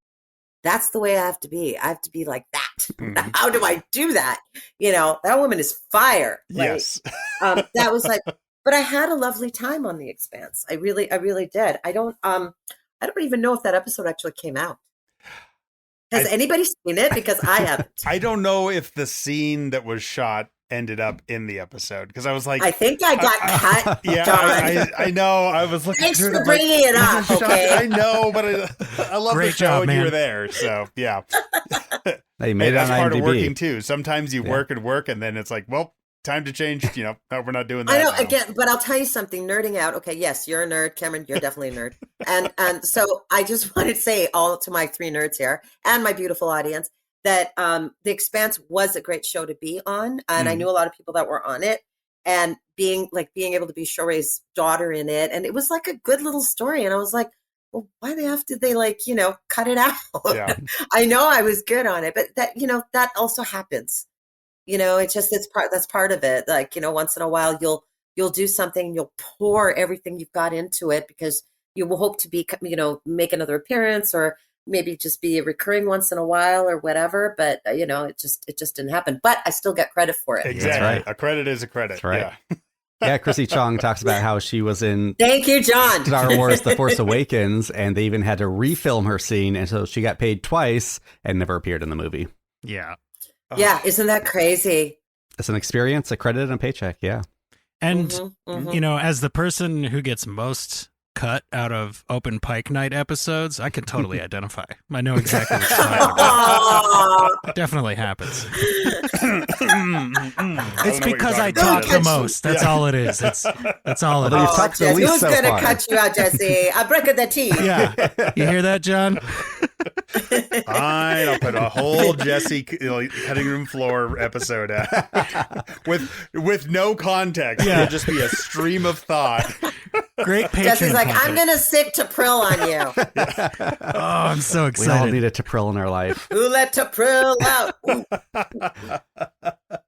that's the way I have to be. I have to be like that. Mhm. How do I do that? That woman is fire. Like, Yes. that was like, but I had a lovely time on The Expanse. I really did. I don't even know if that episode actually came out. Has anybody seen it? Because I haven't. I don't know if the scene that was shot ended up in the episode, because I was like, I think I got cut. yeah, John. I know. I was looking Thanks through it, for I'm like, bringing it up. "This is shot." Okay. I know, but I love Great the show job, and you man. were there. So yeah, They made it on that's part of IMDb. working too. Sometimes you Yeah. work and work, and then it's like, well, time to change. No, we're not doing that. I know, now. again, but I'll tell you something, nerding out. Okay, yes, you're a nerd, Cameron, you're definitely a nerd. And so I just wanted to say all to my 3 nerds here and my beautiful audience that The Expanse was a great show to be on. And I knew a lot of people that were on it, and being able to be Shorei's daughter in it. And it was like a good little story. And I was like, well, why the F did they cut it out? Yeah. I know I was good on it, but that, that also happens. That's part of it. Like, once in a while you'll do something, you'll pour everything you've got into it because you will hope to be, make another appearance or maybe just be a recurring once in a while or whatever. But, it just didn't happen, but I still get credit for it. Exactly. That's right. A credit is a credit. That's right. Yeah. Yeah, Chrissy Chong talks about how she was in Thank you, John. Star Wars The Force Awakens, and they even had to refilm her scene, and so she got paid twice and never appeared in the movie. Yeah. Yeah. Isn't that crazy? It's an experience, a credit, and a paycheck, yeah. And, Mhm. as the person who gets most cut out of Open Pike Night episodes, I can totally identify. I know exactly what you're talking about. Aw. It definitely happens. I don't know what It's you're because I talking talk about. the most. That's all it is. That's all it Although you've is. talked the Jesse, least who's so gonna far. cut you out, Jesse? I'm breaking the teeth. Yeah. You hear that, John? Fine, I'll put a whole Jesse cutting room floor episode out with no context. Yeah. It'll just be a stream of thought. Great Patreon Jesse's like, content. I'm gonna sick to prill on you. Oh, I'm so We all excited. need a Tapril in our life. Who let to prill out? Ooh.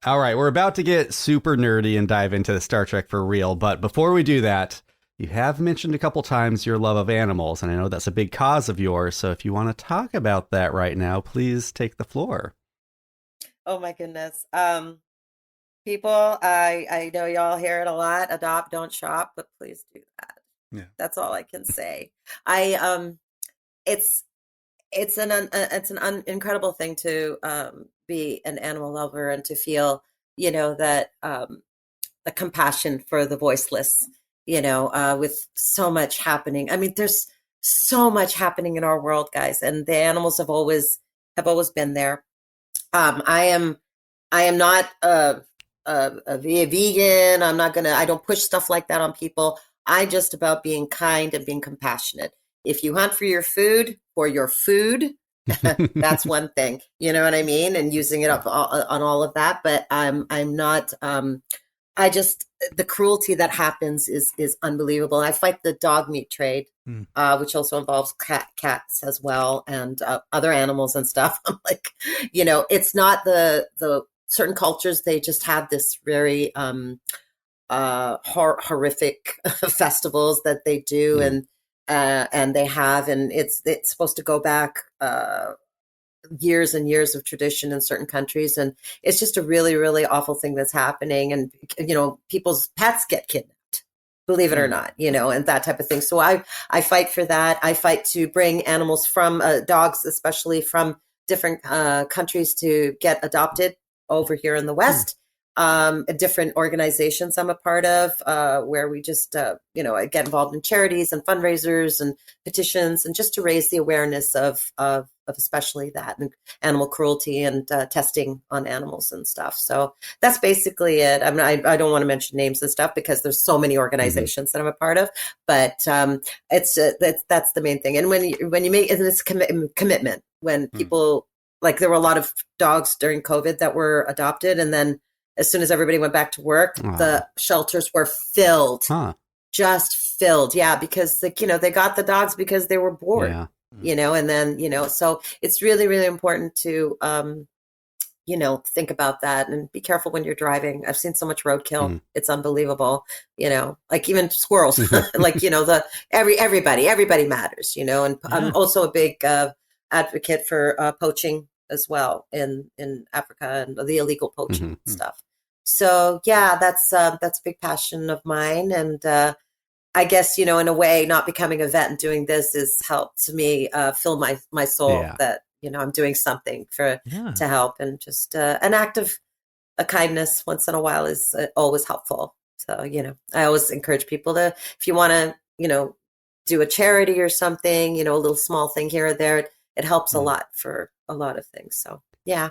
All right, we're about to get super nerdy and dive into the Star Trek for real, but before we do that, you have mentioned a couple times your love of animals, and I know that's a big cause of yours, so if you want to talk about that right now, please take the floor. Oh my goodness. People, I know y'all hear it a lot. Adopt, don't shop, but please do that. Yeah. That's all I can say. It's an incredible thing to be an animal lover and to feel, that the compassion for the voiceless, with so much happening. I mean, there's so much happening in our world, guys, and the animals have always been there. I am not a vegan. I don't push stuff like that on people. I'm just about being kind and being compassionate. If you hunt for your food, that's one thing. You know what I mean? And using it up on all of that. But I'm not, the cruelty that happens is unbelievable. I fight the dog meat trade, which also involves cats as well and other animals and stuff. I'm like, it's not the certain cultures. They just have this very horrific festivals that they do, and they have, and it's supposed to go back years and years of tradition in certain countries, and it's just a really, really awful thing that's happening. And people's pets get kidnapped, believe it or not, and that type of thing. So I fight for that. I fight to bring animals from dogs, especially from different countries, to get adopted over here in the West. Different organizations I'm a part of, where we just, get involved in charities and fundraisers and petitions, and just to raise the awareness of especially that, and animal cruelty and testing on animals and stuff. So that's basically it. I mean, I don't want to mention names and stuff because there's so many organizations that I'm a part of, but that's the main thing. And when you make this commitment, when people, like, there were a lot of dogs during COVID that were adopted, and then as soon as everybody went back to work, the shelters were filled, just filled. Yeah, because they got the dogs because they were bored, and then, so it's really, really important to, think about that and be careful when you're driving. I've seen so much roadkill. It's unbelievable, like even squirrels, like, everybody matters, and I'm also a big advocate for poaching as well in Africa and the illegal poaching stuff. So yeah, that's a big passion of mine. And I guess, in a way, not becoming a vet and doing this has helped me fill my soul that, I'm doing something to help, and just an act of a kindness once in a while is always helpful. So, I always encourage people to, if you want to, do a charity or something, a little small thing here or there, it helps a lot for a lot of things. So, yeah.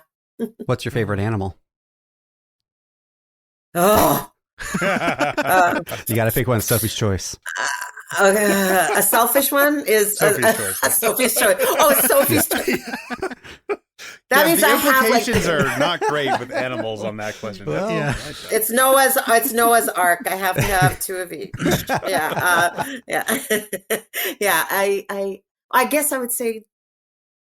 What's your favorite animal? Oh, You got to pick one. Sophie's choice. a selfish one is Sophie's choice. A Sophie's choice. Oh, Sophie's choice. That means the I have implications are not great with animals on that question. Well, yeah. It's Noah's Ark. I have to have two of each. Yeah, yeah. I guess I would say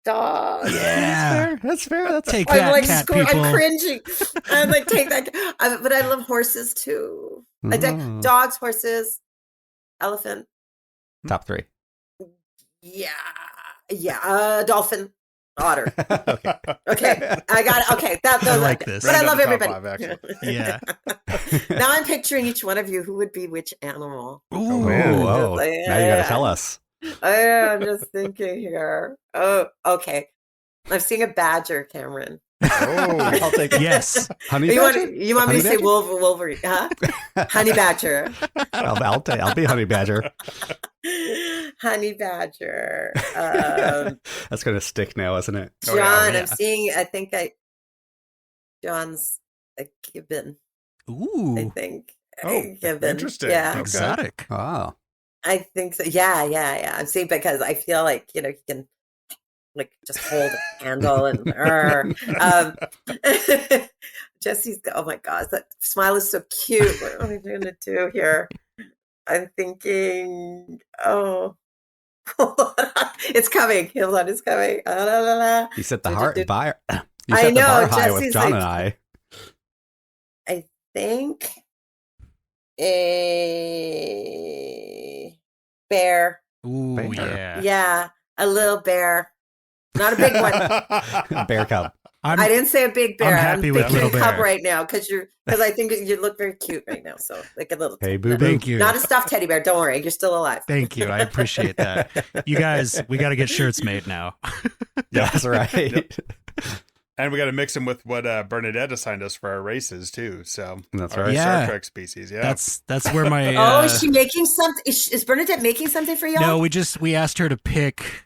dog. Yeah, That's fair. Take I'm that, like cat people. I'm cringing. I'm like take that. But I love horses too. Mm. Dogs, horses, elephant. Top 3. Yeah. Dolphin, otter. Okay. I got it. Okay, I like this. But I love Round up everybody. the top 5, actually. Yeah. Now I'm picturing each one of you. Who would be which animal? Ooh. Whoa. Now you got to tell us. I'm just thinking here. Oh, okay. I'm seeing a badger, Cameron. Oh, I'll take it. Yes. Honey You badger? want me to Honey say badger? Wolverine? Huh? Honey badger. I'll be honey badger. Honey badger. That's going to stick now, isn't it? John, yeah. I'm seeing. John's a gibbon. I Ooh. think. Oh, Gibbon. interesting. Yeah. Okay. Exotic. Oh. I think so. Yeah. I'm seeing, because I feel like, you can like just hold a handle and Jesse's, oh my gosh, that smile is so cute. What am I going to do here? I'm thinking, it's coming. Hold on, it's coming. You set the bar. You I set the know, bar high Jesse's with John like- and I. I think a bear. Ooh, Bear. yeah. Yeah, a little bear. Not a big one. Bear cub. I didn't say a big bear. I'm happy with thinking little cub bear. right now because I think you look very cute right now. So like a little. Hey, boo boo. Thank you. Not a stuffed teddy bear. Don't worry, you're still alive. Thank you. I appreciate that. You guys, we got to get shirts made now. That's right. Yep. And we got to mix them with what Bernadette assigned us for our races too. So That's our right. Yeah. Star Trek species. Yeah. That's where my Oh, is she making something? Is Bernadette making something for y'all? No, we asked her to pick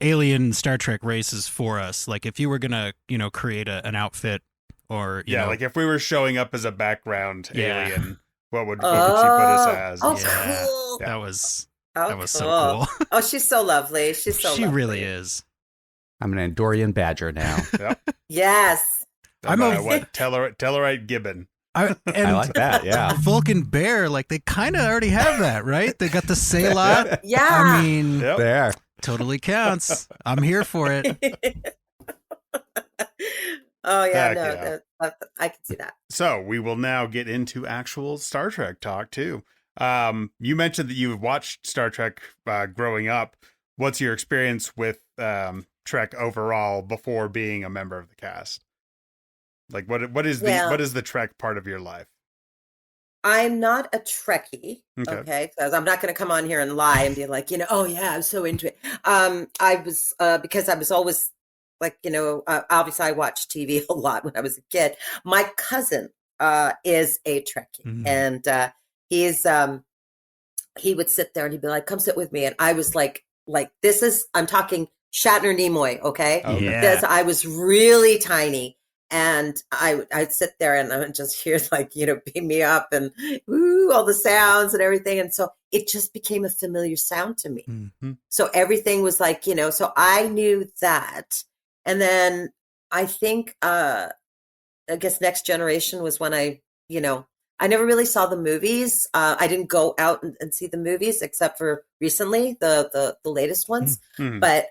alien Star Trek races for us. Like if you were gonna, create an outfit, or you know, like if we were showing up as a background Yeah. alien, what would she put us as? Oh, Yeah. cool. that was Oh, so cool. Oh, she's so lovely. She's so She lovely. really is. I'm an Andorian badger now. Yep. Yes. I'm a- Tellarite gibbon. And I like that. Yeah. Vulcan bear, like they kind of already have that, right? They got the Selah. Yeah. I mean, Yep. There. totally counts. I'm here for it. Oh yeah, Heck no, yeah. I can see that. So we will now get into actual Star Trek talk too. You mentioned that you've watched Star Trek growing up. What's your experience with Trek overall before being a member of the cast? Like what is the Trek part of your life? I'm not a Trekkie, Okay. okay? Because I'm not going to come on here and lie and be like, oh yeah, I'm so into it. I was because I was always like, obviously I watched TV a lot when I was a kid. My cousin is a Trekkie, Mhm. and he would sit there and he'd be like, "Come sit with me," and I was like this is I'm talking Shatner Nimoy, okay? Okay. Yeah. Because I was really tiny. And I'd sit there and I would just hear beam me up and woo, all the sounds and everything. And so it just became a familiar sound to me. Mm-hmm. So everything was like, so I knew that. And then I think, I guess Next Generation was when I never really saw the movies. I didn't go out and see the movies except for recently, the latest ones. Mhm. But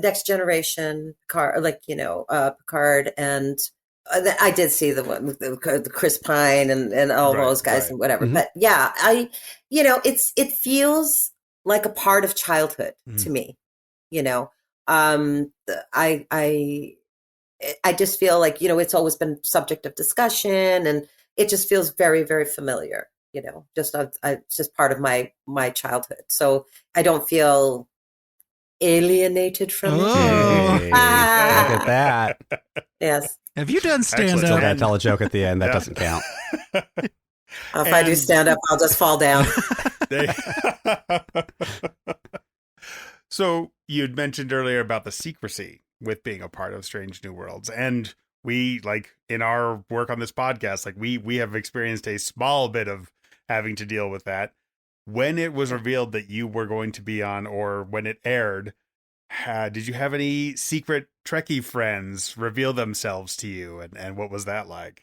Next Generation, Picard, and I did see the one with the Chris Pine and all Right, those guys right. and whatever. Mhm. But yeah, it feels like a part of childhood to me. I just feel like, it's always been subject of discussion, and it just feels very, very familiar, it's just part of my childhood. So I don't feel alienated from it. Oh. Hey, look at that. Yes. Have you done stand Excellent. Still up? gotta tell a joke at the end. That Yeah. doesn't count. If I do stand up, I'll just fall down. They- So you'd mentioned earlier about the secrecy with being a part of Strange New Worlds, and we, like, in our work on this podcast, like we have experienced a small bit of having to deal with that. When it was revealed that you were going to be on, or when it aired, did you have any secret Trekkie friends reveal themselves to you, and what was that like?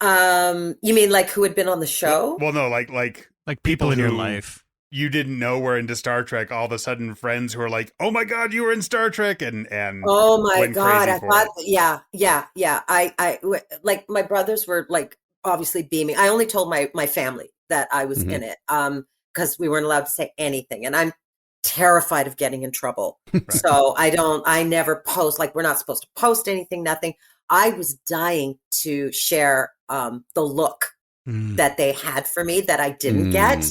You mean like who had been on the show? Well, no, like Like people in your who life. you didn't know were into Star Trek, all of a sudden friends who are like, "Oh my God, you were in Star Trek," and Oh my went God. crazy I for thought, it. yeah. Like my brothers were like obviously beaming. I only told my family that I was in it, because we weren't allowed to say anything. And I'm terrified of getting in trouble. So I never post, like, we're not supposed to post anything, nothing. I was dying to share the look that they had for me that I didn't get.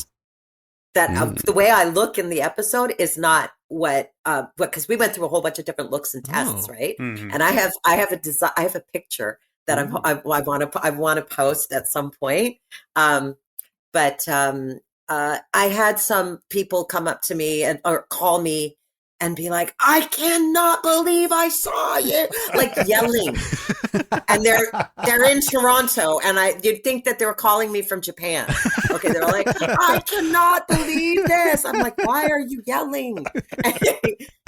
That the way I look in the episode is not what because we went through a whole bunch of different looks and tests, right? Mhm. And I have a design, I have a picture that I want to post at some point. But I had some people come up to me or call me and be like, "I cannot believe I saw you," like yelling. And they're in Toronto, and you'd think that they were calling me from Japan. Okay, they're like, "I cannot believe this." I'm like, "Why are you yelling?"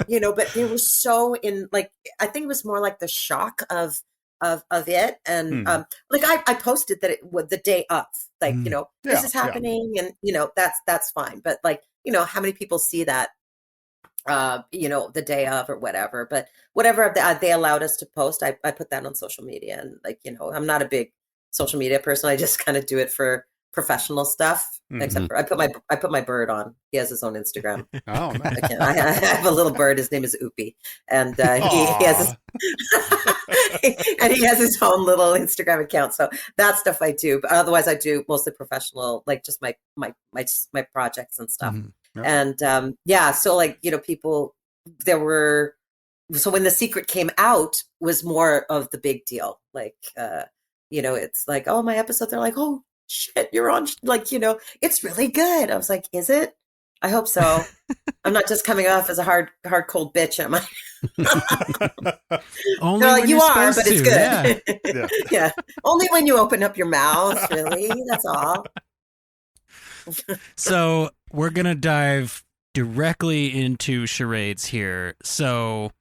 But they were so in, like, I think it was more like the shock of it, and like I posted that it was the day of, like, this is happening, and that's fine. But like, how many people see that? The day of or whatever, but whatever they allowed us to post, I put that on social media. And like, I'm not a big social media person. I just kind of do it for professional stuff. Except for I put my bird on. He has his own Instagram. Oh, nice. I have a little bird. His name is Oopie, and he has and he has his own little Instagram account. So that stuff I do, but otherwise I do mostly professional, like just my projects and stuff. And so like, people, so when The Secret came out was more of the big deal. Like, it's like, oh, my episode, they're like, "Oh shit, you're on," like, it's really good. I was like, is it? I hope so. I'm not just coming off as a hard cold bitch, am I? Only No, when you you're are, supposed but it's to, good. Yeah. Yeah. Only when you open up your mouth, really. That's all. So we're going to dive directly into charades here. So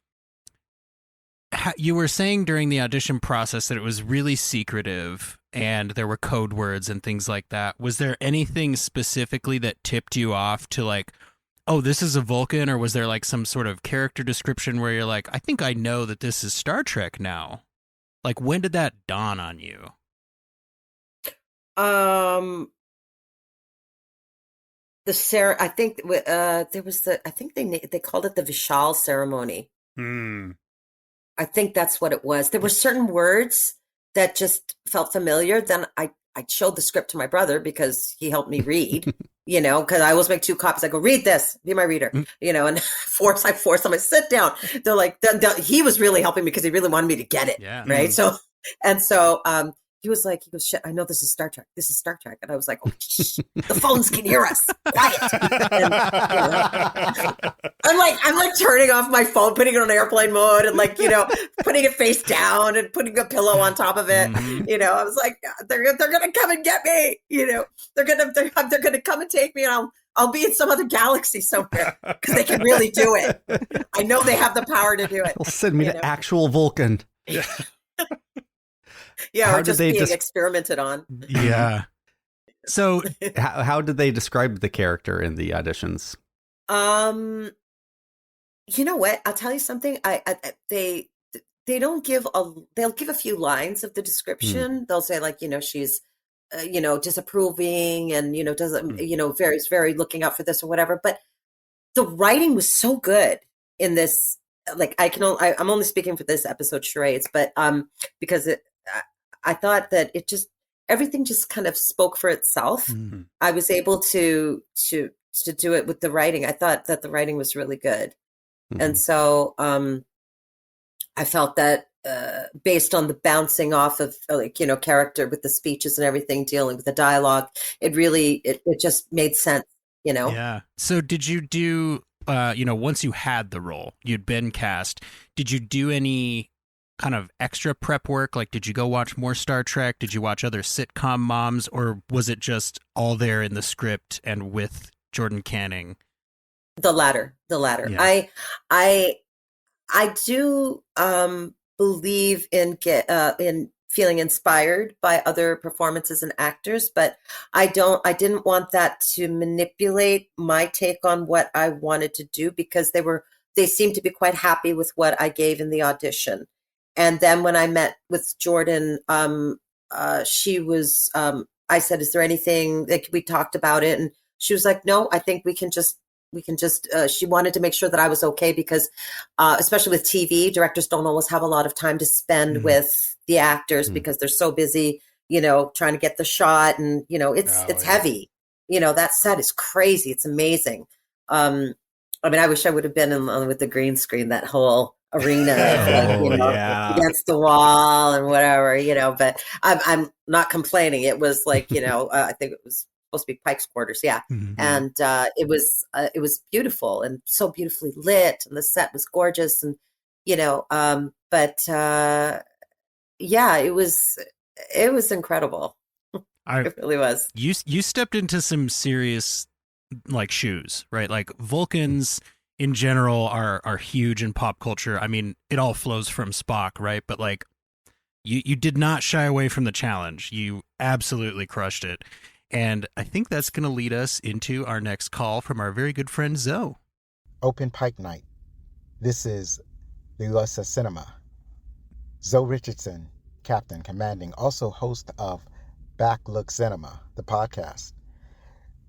you were saying during the audition process that it was really secretive and there were code words and things like that. Was there anything specifically that tipped you off to like, oh, this is a Vulcan? Or was there like some sort of character description where you're like, I think I know that this is Star Trek now? Like, when did that dawn on you? I think there was I think they called it the Vishal ceremony. I think that's what it was. There were certain words that just felt familiar. Then I showed the script to my brother because he helped me read, because I always make 2 copies. I go, "Read this, be my reader," and I force them to sit down. They're like, he was really helping me because he really wanted me to get it. Yeah. Right. So, he goes, "Shit, I know this is Star Trek. This is Star Trek." And I was like, "Oh, shh, the phones can hear us. Quiet." And, I'm like turning off my phone, putting it on airplane mode, and like, putting it face down and putting a pillow on top of it. I was like, they're gonna come and get me. They're gonna come and take me, and I'll be in some other galaxy somewhere because they can really do it. I know they have the power to do it. They'll send me to actual Vulcan. Yeah, How or did just they being experimented on. Yeah. So How did they describe the character in the auditions? You know what? I'll tell you something. They don't give they'll give a few lines of the description. They'll say like, she's, disapproving and, doesn't, very, very looking out for this or whatever. But the writing was so good in this, like I'm only speaking for this episode charades, but because I thought that it just, everything just kind of spoke for itself. Mm-hmm. I was able to do it with the writing. I thought that the writing was really good. Mhm. And so I felt that based on the bouncing off of character with the speeches and everything, dealing with the dialogue, it just made sense, Yeah. So did you do, once you had the role, you'd been cast, did you do any kind of extra prep work? Like, did you go watch more Star Trek? Did you watch other sitcom moms? Or was it just all there in the script and with Jordan Canning? The latter. Yeah. I do believe in feeling inspired by other performances and actors, but I didn't want that to manipulate my take on what I wanted to do, because they seemed to be quite happy with what I gave in the audition. And then when I met with Jordan, she was, I said, is there anything that we talked about it? And she was like, no, I think we can just, she wanted to make sure that I was okay, because especially with TV, directors don't always have a lot of time to spend with the actors because they're so busy, trying to get the shot. And, it's heavy. That set is crazy. It's amazing. I wish I would have been in with the green screen, that whole arena against the wall and whatever, but I'm not complaining. It was like, I think it was supposed to be Pike's quarters. Yeah. Mhm. And it was beautiful and so beautifully lit, and the set was gorgeous, and yeah, it was incredible. It really was. You stepped into some serious shoes, right? Like, Vulcans in general are huge in pop culture. I mean, it all flows from Spock, right? But like, you did not shy away from the challenge. You absolutely crushed it. And I think that's going to lead us into our next call from our very good friend Zoe. Open Pike Night. This is the USA Cinema. Zoe Richardson, Captain Commanding, also host of Backlook Cinema, the podcast.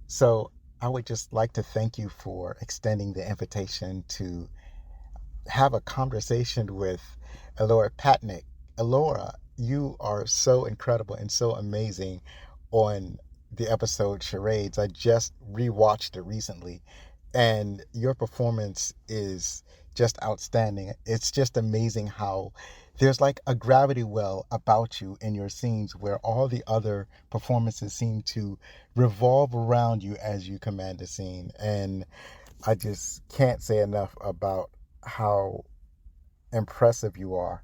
So I would just like to thank you for extending the invitation to have a conversation with Ellora Patnaik. Ellora, you are so incredible and so amazing on the episode Charades. I just rewatched it recently, and your performance is just outstanding. It's just amazing how there's like a gravity well about you in your scenes, where all the other performances seem to revolve around you as you command a scene. And I just can't say enough about how impressive you are.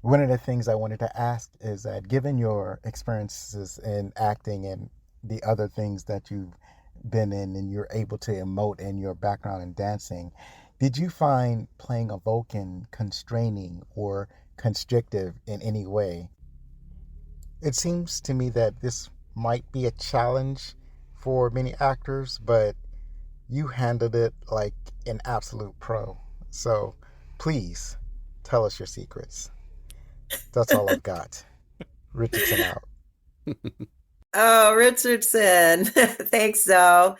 One of the things I wanted to ask is that, given your experiences in acting and the other things that you've been in, and you're able to emote in your background in dancing, did you find playing a Vulcan constraining or constrictive in any way? It seems to me that this might be a challenge for many actors, but you handled it like an absolute pro. So please tell us your secrets. That's all I've got. Richardson out. Oh, Richardson. Thanks, Zoe.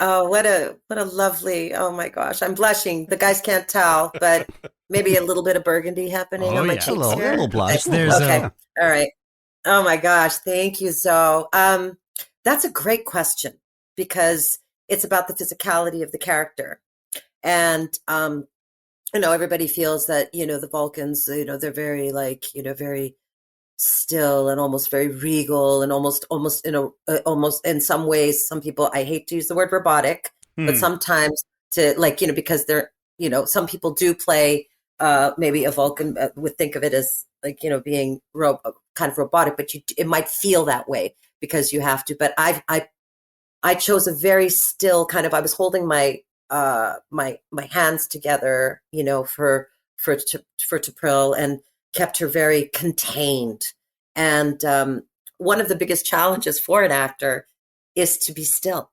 Oh, what a lovely, oh my gosh. I'm blushing. The guys can't tell, but maybe a little bit of burgundy happening on my cheeks a here. little blush. There's Okay. All right. Oh my gosh. Thank you, Zoe. That's a great question, because it's about the physicality of the character. And, everybody feels that, the Vulcans, they're very very still and almost very regal, and almost in some ways, some people, I hate to use the word robotic, but sometimes because they're, some people do play maybe a Vulcan, would think of it as being kind of robotic, but it might feel that way because you have to. But I chose a very still kind of, I was holding my hands together, for T'Pril, and kept her very contained. And one of the biggest challenges for an actor is to be still,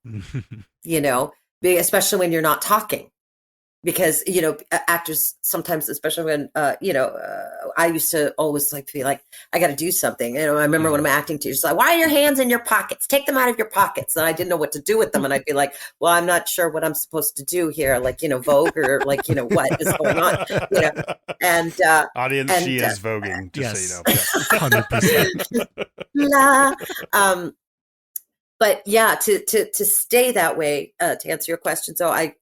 especially when you're not talking, because actors sometimes, especially when I used to always like to be like, I got to do something. I remember one of my acting teachers like, why are your hands in your pockets? Take them out of your pockets. And I didn't know what to do with them, and I'd be like, well, I'm not sure what I'm supposed to do here, like Vogue or like what is going on, and audience, and, she is voguing, just yes. so you know. 100%. la. But yeah, to stay that way, to answer your question. So I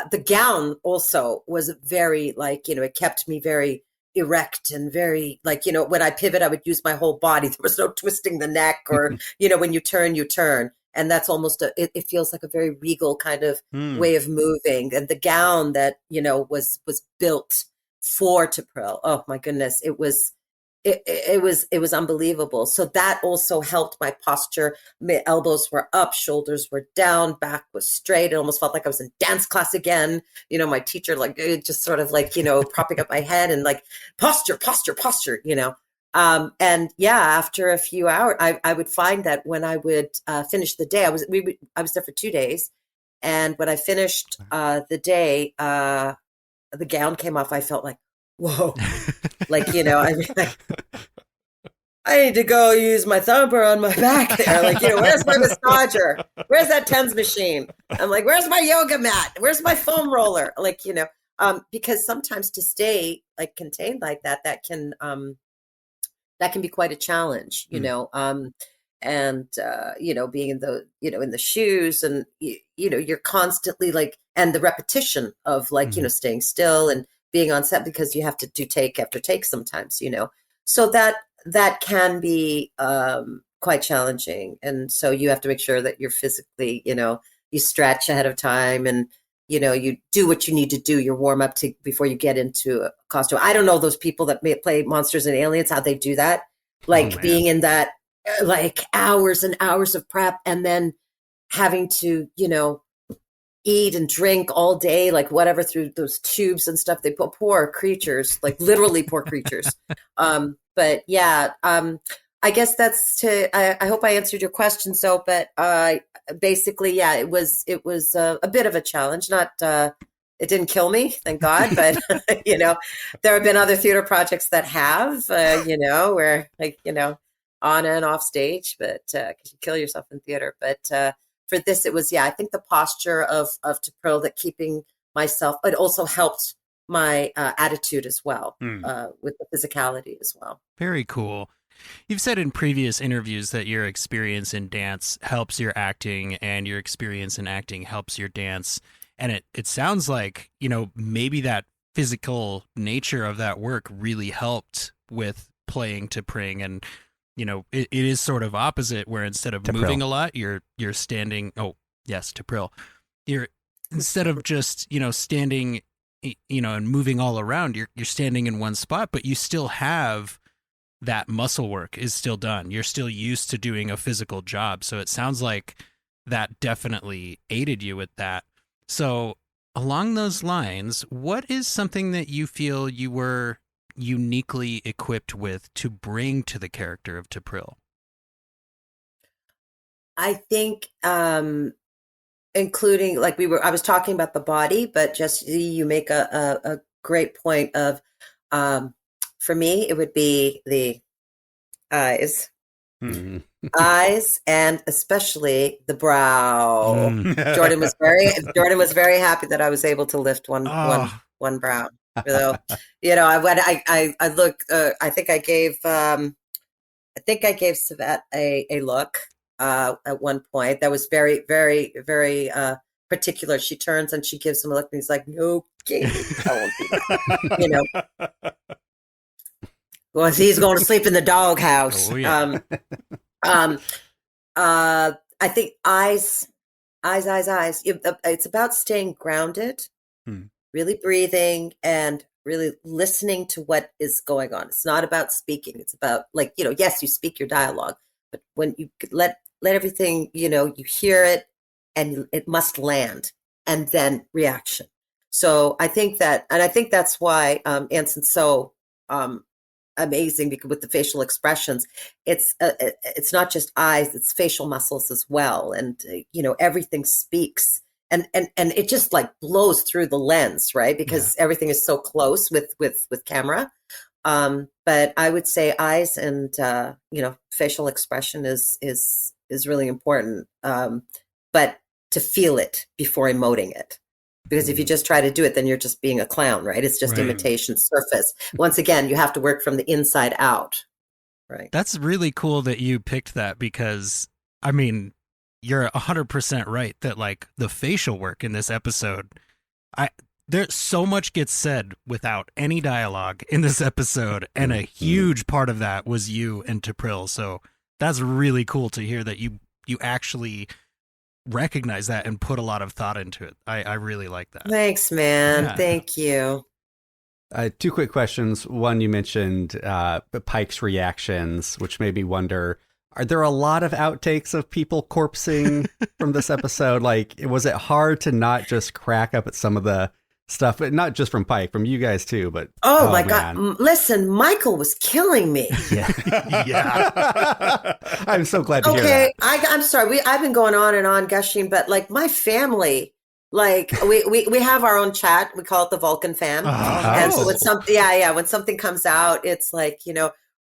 the gown also was very like, it kept me very erect and very like, when I pivot, I would use my whole body. There was no twisting the neck or, when you turn, you turn. And that's almost it feels like a very regal kind of way of moving. And the gown that, was built for T'Pril. Oh my goodness. It was unbelievable. So that also helped my posture. My elbows were up, shoulders were down, back was straight. It almost felt like I was in dance class again. My teacher like just sort of like, propping up my head and like posture. And yeah, after a few hours, I would find that when I would finish the day, I was there for 2 days. And when I finished the day, the gown came off. I felt like, whoa, like, I need to go use my thumper on my back there. Like, where's my massager? Where's that TENS machine? I'm like, where's my yoga mat? Where's my foam roller? Like, because sometimes to stay like contained like that can be quite a challenge, and being in the, in the shoes and, you're constantly like, and the repetition of like, staying still and being on set because you have to do take after take sometimes, so that can be quite challenging. And so you have to make sure that you're physically, you stretch ahead of time and, you do what you need to do, your warm up before you get into a costume. I don't know those people that may play monsters and aliens, how they do that, like being in that, like hours and hours of prep and then having to, eat and drink all day, like whatever, through those tubes and stuff. They put poor creatures, like literally poor creatures. But yeah, I guess I hope I answered your question. So, but basically, yeah, it was a bit of a challenge. Not, it didn't kill me, thank God. But, there have been other theater projects that have, where like, on and off stage, but because you kill yourself in theater. But for this, it was, I think the posture of T'Pril, that keeping myself, it also helped my attitude as well, with the physicality as well. Very cool. You've said in previous interviews that your experience in dance helps your acting and your experience in acting helps your dance. And it sounds like, maybe that physical nature of that work really helped with playing T'Pring. And it is sort of opposite, where instead of moving a lot, you're standing. Oh, yes, T'Pril. You're, instead of just, standing, and moving all around, you're standing in one spot, but you still have that muscle work is still done. You're still used to doing a physical job. So it sounds like that definitely aided you with that. So along those lines, what is something that you feel you were uniquely equipped with to bring to the character of T'Pril? I think including, like I was talking about the body, but just you make a great point of, for me, it would be the eyes. Eyes, and especially the brow. Jordan was very happy that I was able to lift one brow. I look. I think I gave Savette a look at one point that was very, very, very particular. She turns and she gives him a look, and he's like, "Okay, I won't do that." Well, he's going to sleep in the doghouse. Oh, yeah. I think eyes. It's about staying grounded, really breathing, and really listening to what is going on. It's not about speaking. It's about, like, yes, you speak your dialogue, but when you let everything, you hear it, and it must land, and then reaction. So I think that's why Anson's so amazing, because with the facial expressions, it's not just eyes, it's facial muscles as well, and everything speaks, and it just like blows through the lens, right? Because everything is so close with camera. But I would say eyes and facial expression is really important. But to feel it before emoting it. Because if you just try to do it, then you're just being a clown, right? It's just imitation surface. Once again, you have to work from the inside out, right? That's really cool that you picked that, because, I mean, you're 100% right that, like, the facial work in this episode, there's so much gets said without any dialogue in this episode, and a huge part of that was you and T'Pril. So that's really cool to hear that you actually recognize that and put a lot of thought into it. I really like that. Thanks, man. Thank you. 2 quick questions. One, you mentioned Pike's reactions, which made me wonder, are there a lot of outtakes of people corpsing from this episode? Like, was it hard to not just crack up at some of the stuff, but not just from Pike, from you guys too, but oh my God. Listen, Michael was killing me. Yeah. I'm so glad to hear that. I'm sorry. I've been going on and on gushing, but like my family, like we have our own chat. We call it the Vulcan fan. And so when something comes out, it's like,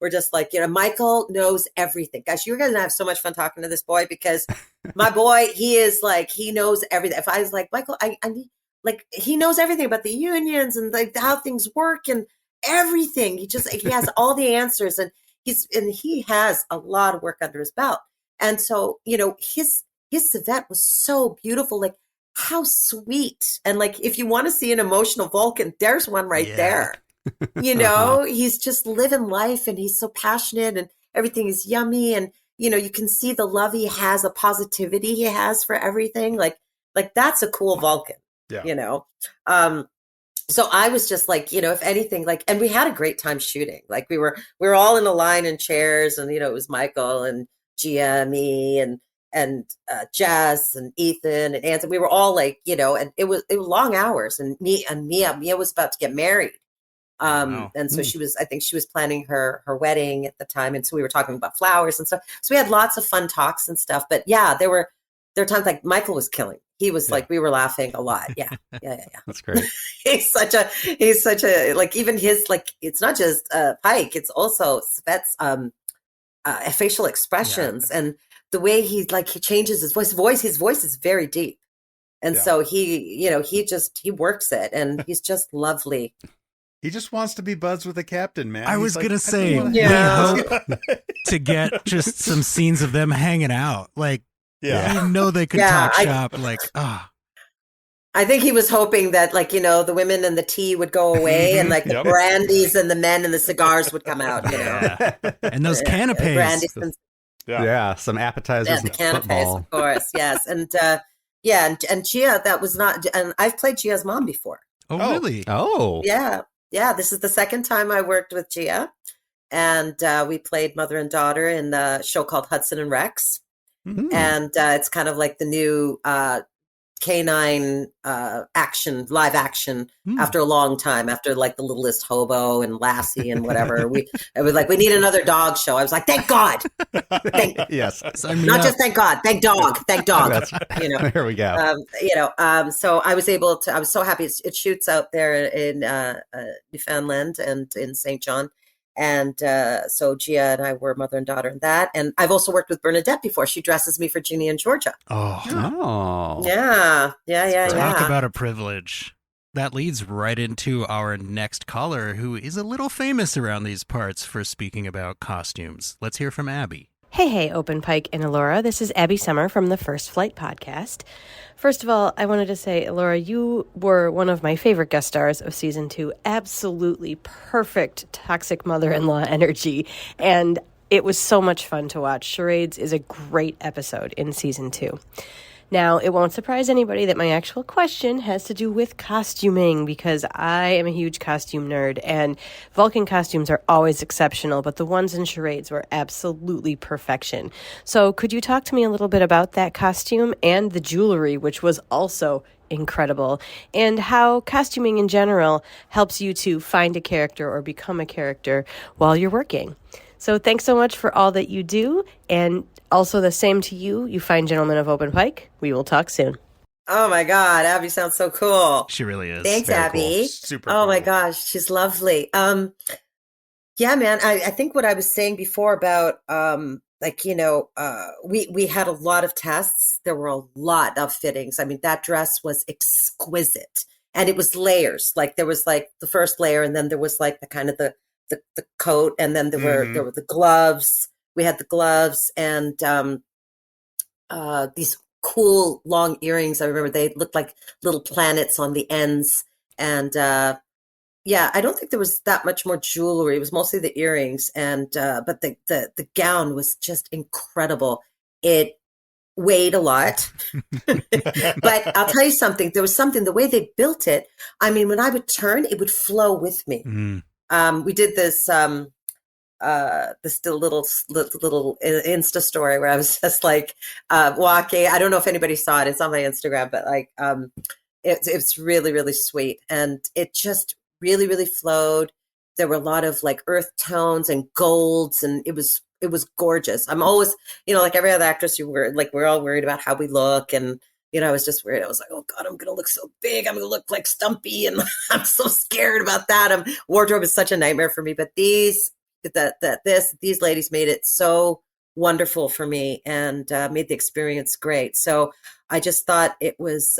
we're just like, Michael knows everything. Guys, you're going to have so much fun talking to this boy, because my boy, he is like, he knows everything. If I was like, Michael, I need, like, he knows everything about the unions and like how things work and everything. He has all the answers, and he has a lot of work under his belt. And so, his Savette was so beautiful. Like, how sweet. And like, if you want to see an emotional Vulcan, there's one right there. He's just living life, and he's so passionate, and everything is yummy. And, you can see the love he has, a positivity he has for everything. Like that's a cool Vulcan. Yeah. So I was just like, if anything, like, and we had a great time shooting. Like we were all in a line in chairs, and, it was Michael and Gia, me and Jess and Ethan and Anthony. We were all like, and it was long hours, and Mia was about to get married. And so I think she was planning her wedding at the time. And so we were talking about flowers and stuff. So we had lots of fun talks and stuff, but there were times like Michael was killing. He was like, we were laughing a lot. Yeah. That's great. he's such a, like, even his, like, it's not just Pike, it's also Savette's facial expressions and the way he changes his voice. His voice is very deep. And so he works it, and he's just lovely. He just wants to be buds with the captain, man. I was going to say, we hope to get just some scenes of them hanging out. Like, they could talk shop. I think he was hoping that, the women and the tea would go away, and the brandies and the men and the cigars would come out. And those canapes. Some appetizers. Yeah, the canapes, of course. Yes, and and Gia, that was not. And I've played Gia's mom before. Oh, really? Oh, yeah. This is the second time I worked with Gia, and we played mother and daughter in a show called Hudson and Rex. Mm-hmm. And it's kind of like the new canine live action after a long time, after like The Littlest Hobo and Lassie and whatever. It was like, we need another dog show. I was like, thank God. Yes. Not just thank God, thank dog. There we go. So I was so happy. It shoots out there in Newfoundland and in St. John. And so Gia and I were mother and daughter in that. And I've also worked with Bernadette before. She dresses me for Ginny and Georgia. Oh. Yeah. Talk about a privilege. That leads right into our next caller, who is a little famous around these parts for speaking about costumes. Let's hear from Abby. Hey, Open Pike and Ellora. This is Abby Summer from the First Flight podcast. First of all, I wanted to say, Ellora, you were one of my favorite guest stars of season 2. Absolutely perfect toxic mother-in-law energy. And it was so much fun to watch. Charades is a great episode in season 2. Now, it won't surprise anybody that my actual question has to do with costuming, because I am a huge costume nerd, and Vulcan costumes are always exceptional, but the ones in Charades were absolutely perfection. So could you talk to me a little bit about that costume and the jewelry, which was also incredible, and how costuming in general helps you to find a character or become a character while you're working? So thanks so much for all that you do, and also the same to you, you fine gentlemen of Open Pike. We will talk soon. Oh my God, Abby sounds so cool. She really is. Thanks, Very Abby. cool. Super Oh my cool. gosh, she's lovely. Yeah, man. I think what I was saying before about we had a lot of tests. There were a lot of fittings. I mean, that dress was exquisite, and it was layers. Like there was like the first layer, and then there was like the kind of the coat, and then there were the gloves. We had the gloves and these cool long earrings. I remember they looked like little planets on the ends, and yeah, I don't think there was that much more jewelry. It was mostly the earrings, and but the gown was just incredible. It weighed a lot, but I'll tell you something. There was something the way they built it. I mean, when I would turn, it would flow with me. We did this little Insta story where I was just like walking. I don't know if anybody saw it. It's on my Instagram, but like it's really, really sweet, and it just really, really flowed. There were a lot of like earth tones and golds, and it was gorgeous. I'm always, like every other actress, we're all worried about how we look, and I was just worried. I was like, oh God, I'm gonna look so big. I'm gonna look like Stumpy, and I'm so scared about that. Wardrobe is such a nightmare for me, but these ladies made it so wonderful for me and made the experience great. So I just thought it was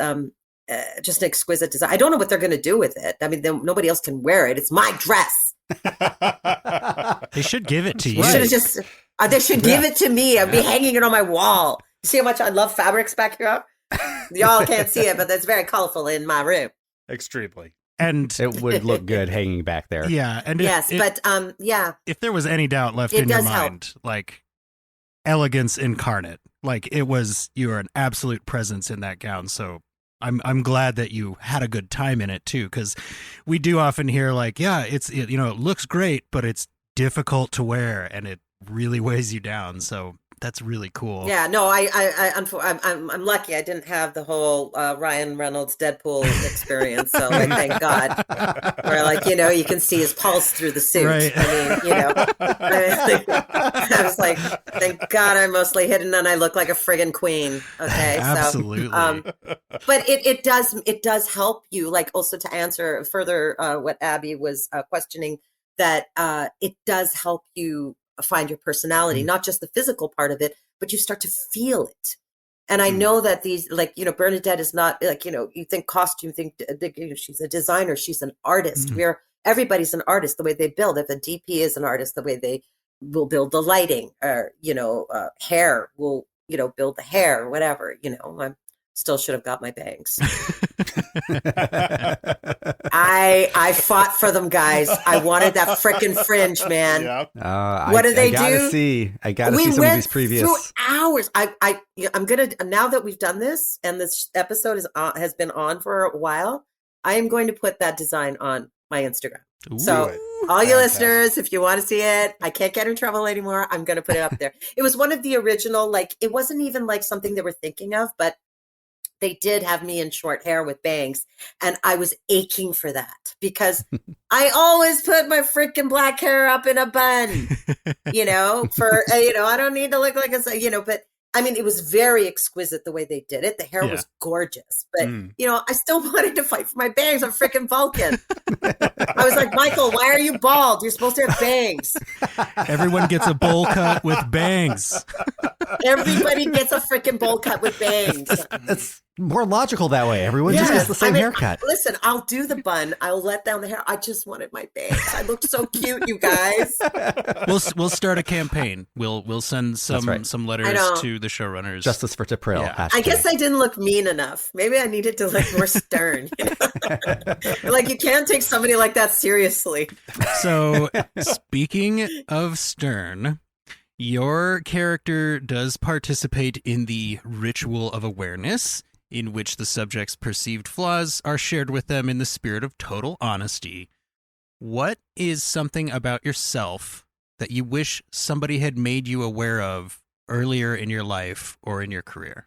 just an exquisite design. I don't know what they're going to do with it. I mean, nobody else can wear it. It's my dress. They should give it to you. They should give it to me. I'd be hanging it on my wall. You see how much I love fabrics back here? Y'all can't see it, but it's very colorful in my room. Extremely. And it would look good hanging back there. Yeah. And if there was any doubt left in your mind, like elegance incarnate, like you are an absolute presence in that gown. So I'm glad that you had a good time in it too, because we do often hear like, yeah, it looks great, but it's difficult to wear and it really weighs you down. So that's really cool. Yeah, no, I'm lucky. I didn't have the whole Ryan Reynolds Deadpool experience. So thank God, where like you can see his pulse through the suit. Right. I was like, thank God I'm mostly hidden and I look like a friggin' queen. Okay, absolutely. But it does help you. Like also to answer further what Abby was questioning, that it does help you find your personality, not just the physical part of it, but you start to feel it. And I know that these, like, Bernadette is not like, you think costume, she's a designer, she's an artist. Everybody's an artist the way they build. If a DP is an artist, the way they will build the lighting, or, hair will, build the hair, or whatever, I still should have got my bangs. I fought for them, guys. I wanted that frickin' fringe, man. Yeah. What do they do? I gotta see some of these previous. Through hours. I'm gonna, now that we've done this and this episode has been on for a while, I am going to put that design on my Instagram. Ooh. So all you listeners, if you want to see it, I can't get in trouble anymore. I'm going to put it up there. It was one of the original, like, it wasn't even like something they were thinking of, but they did have me in short hair with bangs, and I was aching for that because I always put my freaking black hair up in a bun, I don't need to look like but I mean, it was very exquisite the way they did it. The hair was gorgeous, but I still wanted to fight for my bangs. I'm freaking Vulcan. I was like, Michael, why are you bald? You're supposed to have bangs. Everyone gets a bowl cut with bangs. Everybody gets a freaking bowl cut with bangs. It's more logical that way. Everyone just gets the same haircut. Listen, I'll do the bun. I'll let down the hair. I just wanted my bangs. I looked so cute, you guys. We'll start a campaign. We'll send some letters to the showrunners. Justice for Tapril. Yeah. I guess I didn't look mean enough. Maybe I needed to look more stern. Like, you can't take somebody like that seriously. So, speaking of stern, your character does participate in the ritual of awareness, in which the subject's perceived flaws are shared with them in the spirit of total honesty. What is something about yourself that you wish somebody had made you aware of earlier in your life or in your career?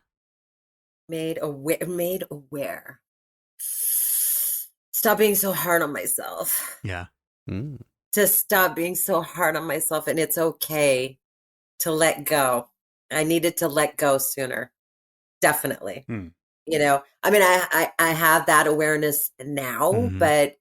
Made aware. Stop being so hard on myself. Yeah. To stop being so hard on myself, and it's okay to let go. I needed to let go sooner. Definitely. You know, I mean, I have that awareness now, but,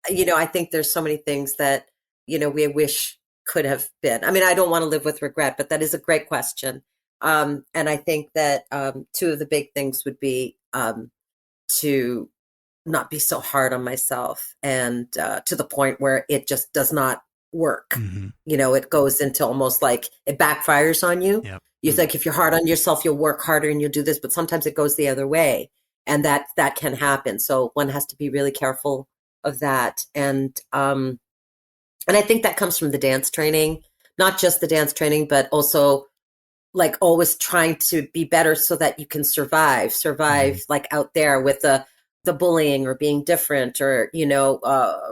you know, I think there's so many things that, you know, we wish could have been. I mean, I don't want to live with regret, but that is a great question. And I think that two of the big things would be to not be so hard on myself, and to the point where it just does not work. You know, it goes into almost like it backfires on you. Yep. You think if you're hard on yourself, you'll work harder and you'll do this, but sometimes it goes the other way, and that can happen. So one has to be really careful of that. And I think that comes from the dance training, not just the dance training, but also like always trying to be better so that you can survive like out there with the bullying or being different, or, you know,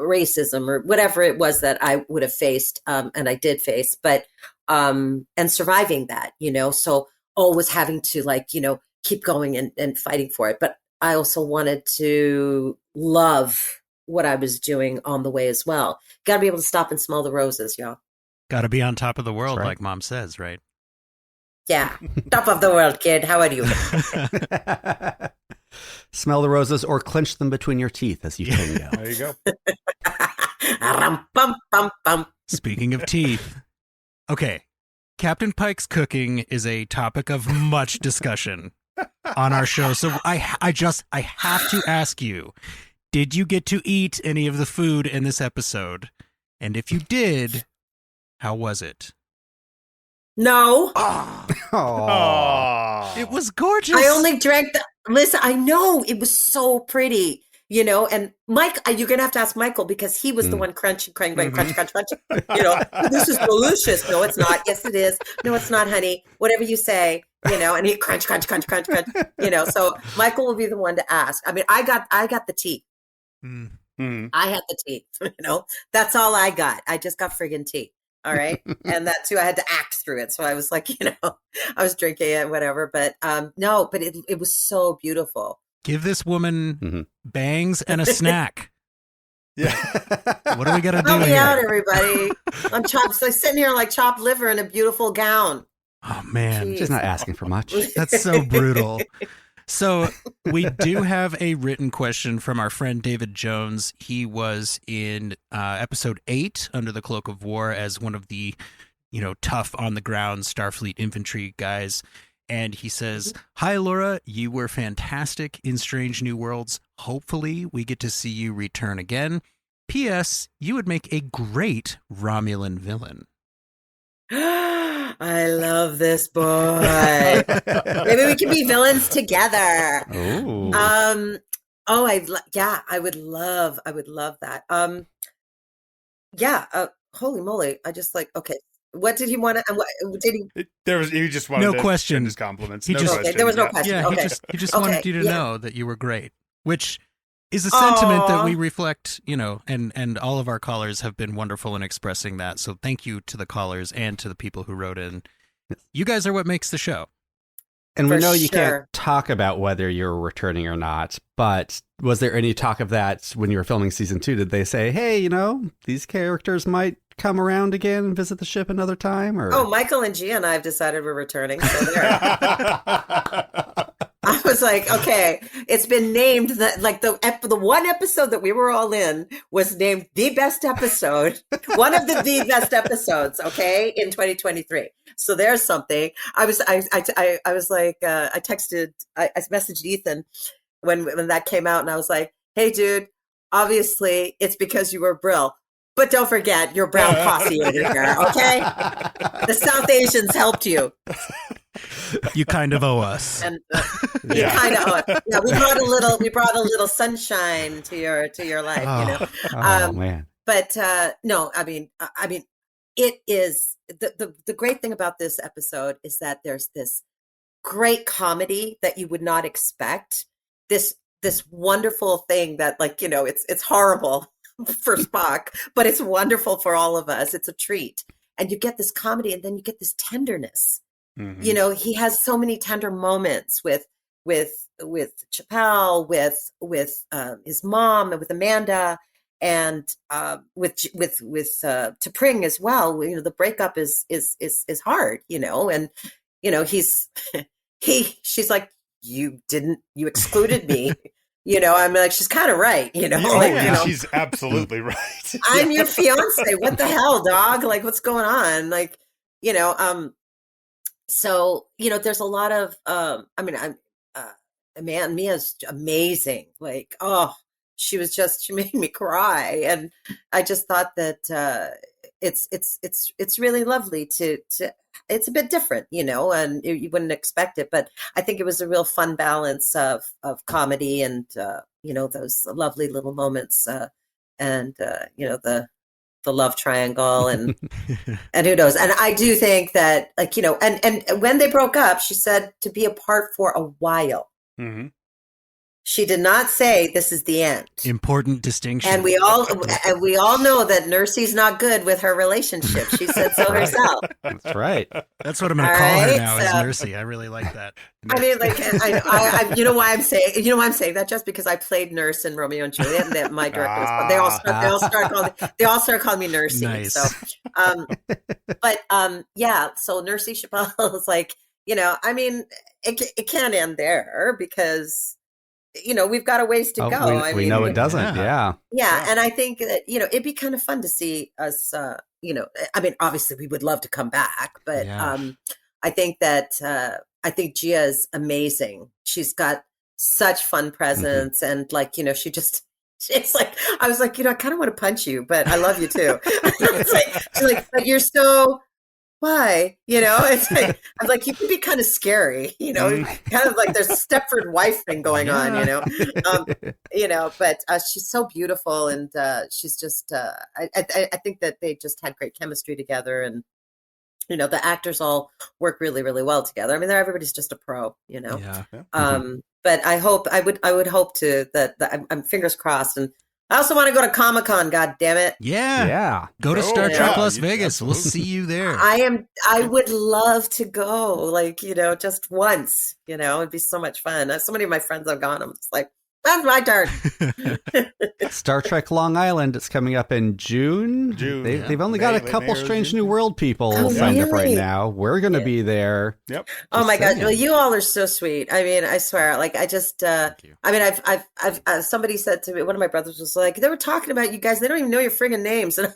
racism or whatever it was that I would have faced. And I did face, but, and surviving that, you know, so always having to, like, you know, keep going and fighting for it. But I also wanted to love what I was doing on the way as well. Got to be able to stop and smell the roses, y'all. Got to be on top of the world, Right. like Mom says, right? Yeah. Top of the world, kid. How are you? Smell the roses or clench them between your teeth as you tango. There you go. Rum, bum, bum, bum. Speaking of teeth. Okay. Captain Pike's cooking is a topic of much discussion on our show. So I have to ask you, did you get to eat any of the food in this episode? And if you did, how was it? No. Aw. It was gorgeous. I only drank listen, I know it was so pretty, you know, and Mike, you're going to have to ask Michael, because he was the one crunch, crunch, crunch, you know, this is delicious. No, it's not. Yes, it is. No, it's not, honey. Whatever you say, you know, and he crunch, crunch, crunch, crunch, crunch, you know, so Michael will be the one to ask. I mean, I got the teeth. I had the teeth, you know, that's all I got. I just got friggin' teeth. All right. And that too, I had to act through it. So I was like, you know, I was drinking it, whatever. But no, but it was so beautiful. Give this woman bangs and a snack. Yeah. What do we got to do Help me here? out, everybody. I'm sitting here like chopped liver in a beautiful gown. Oh, man. Jeez. She's not asking for much. That's so brutal. So we do have a written question from our friend David Jones. He was in episode 8, Under the Cloak of War, as one of the, you know, tough on the ground Starfleet infantry guys. And he says, "Hi, Laura, you were fantastic in Strange New Worlds. Hopefully we get to see you return again. P.S. You would make a great Romulan villain." I love this boy. Maybe we can be villains together. Ooh. I would love that. Holy moly. I just like, okay. What did he want to, and what did he? He just wanted No to question. send his compliments. He No just- question. Okay, there was no Yeah. question. Yeah, Okay. he just Okay, wanted you to yeah. know that you were great, which is a sentiment that Aw. we reflect, you know, and all of our callers have been wonderful in expressing that. So thank you to the callers and to the people who wrote in. You guys are what makes the show. And we For know you sure. can't talk about whether you're returning or not, but was there any talk of that when you were filming season 2? Did they say, hey, you know, these characters might come around again and visit the ship another time? Or Oh, Michael and Gia and I have decided we're returning. So there. I was like, okay, it's been named that, like the one episode that we were all in was named the best episode, one of the best episodes, okay, in 2023. So there's something. I was like, I messaged Ethan when that came out, and I was like, hey, dude, obviously it's because you were Brill. But don't forget, you're brown posse over here, okay? The South Asians helped you. You kind of owe us. And you kind of, yeah, we brought a little sunshine to your life, you know. oh man. But no, I mean, it is the great thing about this episode is that there's this great comedy that you would not expect. This wonderful thing that, like, you know, it's horrible for Spock, but it's wonderful for all of us. It's a treat, and you get this comedy, and then you get this tenderness. Mhm. You know, he has so many tender moments with Chappelle, with his mom, and with Amanda, and with T'Pring as well. You know, the breakup is hard. You know, and you know she's like, you excluded me. I'm like, she's kind of right, She's absolutely right. I'm your fiance. What the hell, dog? Like, what's going on? Like, so, there's a lot of, Mia's amazing. Like, she made me cry. And I just thought that, it's really lovely to it's a bit different, and you wouldn't expect it, but I think it was a real fun balance of comedy and those lovely little moments and the love triangle and and who knows. And I do think that and when they broke up, she said to be apart for a while. Mm-hmm. She did not say this is the end. Important distinction. And we all know that Nursey's not good with her relationship. She said so herself. That's right. That's what I'm going to call her now, is Nursey. I really like that. I mean, like, I you know why I'm saying that? Just because I played nurse in Romeo and Juliet, and that my director was, they all started calling me Nursey. Nice. So, so Nursey Chappelle is like, I mean, it can't end there because. We've got a ways to go. We know it doesn't. Yeah. And I think that, it'd be kind of fun to see us, obviously we would love to come back, but I think that, I think Gia is amazing. She's got such fun presence and it's like, I was like, I kind of want to punch you, but I love you too. She's like, but you're so, why? It's like, I'm like, you can be kind of scary, kind of like there's a Stepford wife thing going on, but she's so beautiful and she's just, I think that they just had great chemistry together and, the actors all work really, really well together. I mean, everybody's just a pro, but I would hope that I'm fingers crossed. And I also want to go to Comic-Con, God damn it. Yeah. Go to Star Trek Las Vegas. We'll see you there. I would love to go, just once, it'd be so much fun. So many of my friends have gone. I'm just like, that's my turn. Star Trek Long Island, it's coming up in June. They've only got a couple Strange New World people signed up right now. We're going to be there. Yep. Oh my God. Well, you all are so sweet. I mean, I swear, I just, I've somebody said to me, one of my brothers was like, they were talking about you guys. They don't even know your friggin' names. And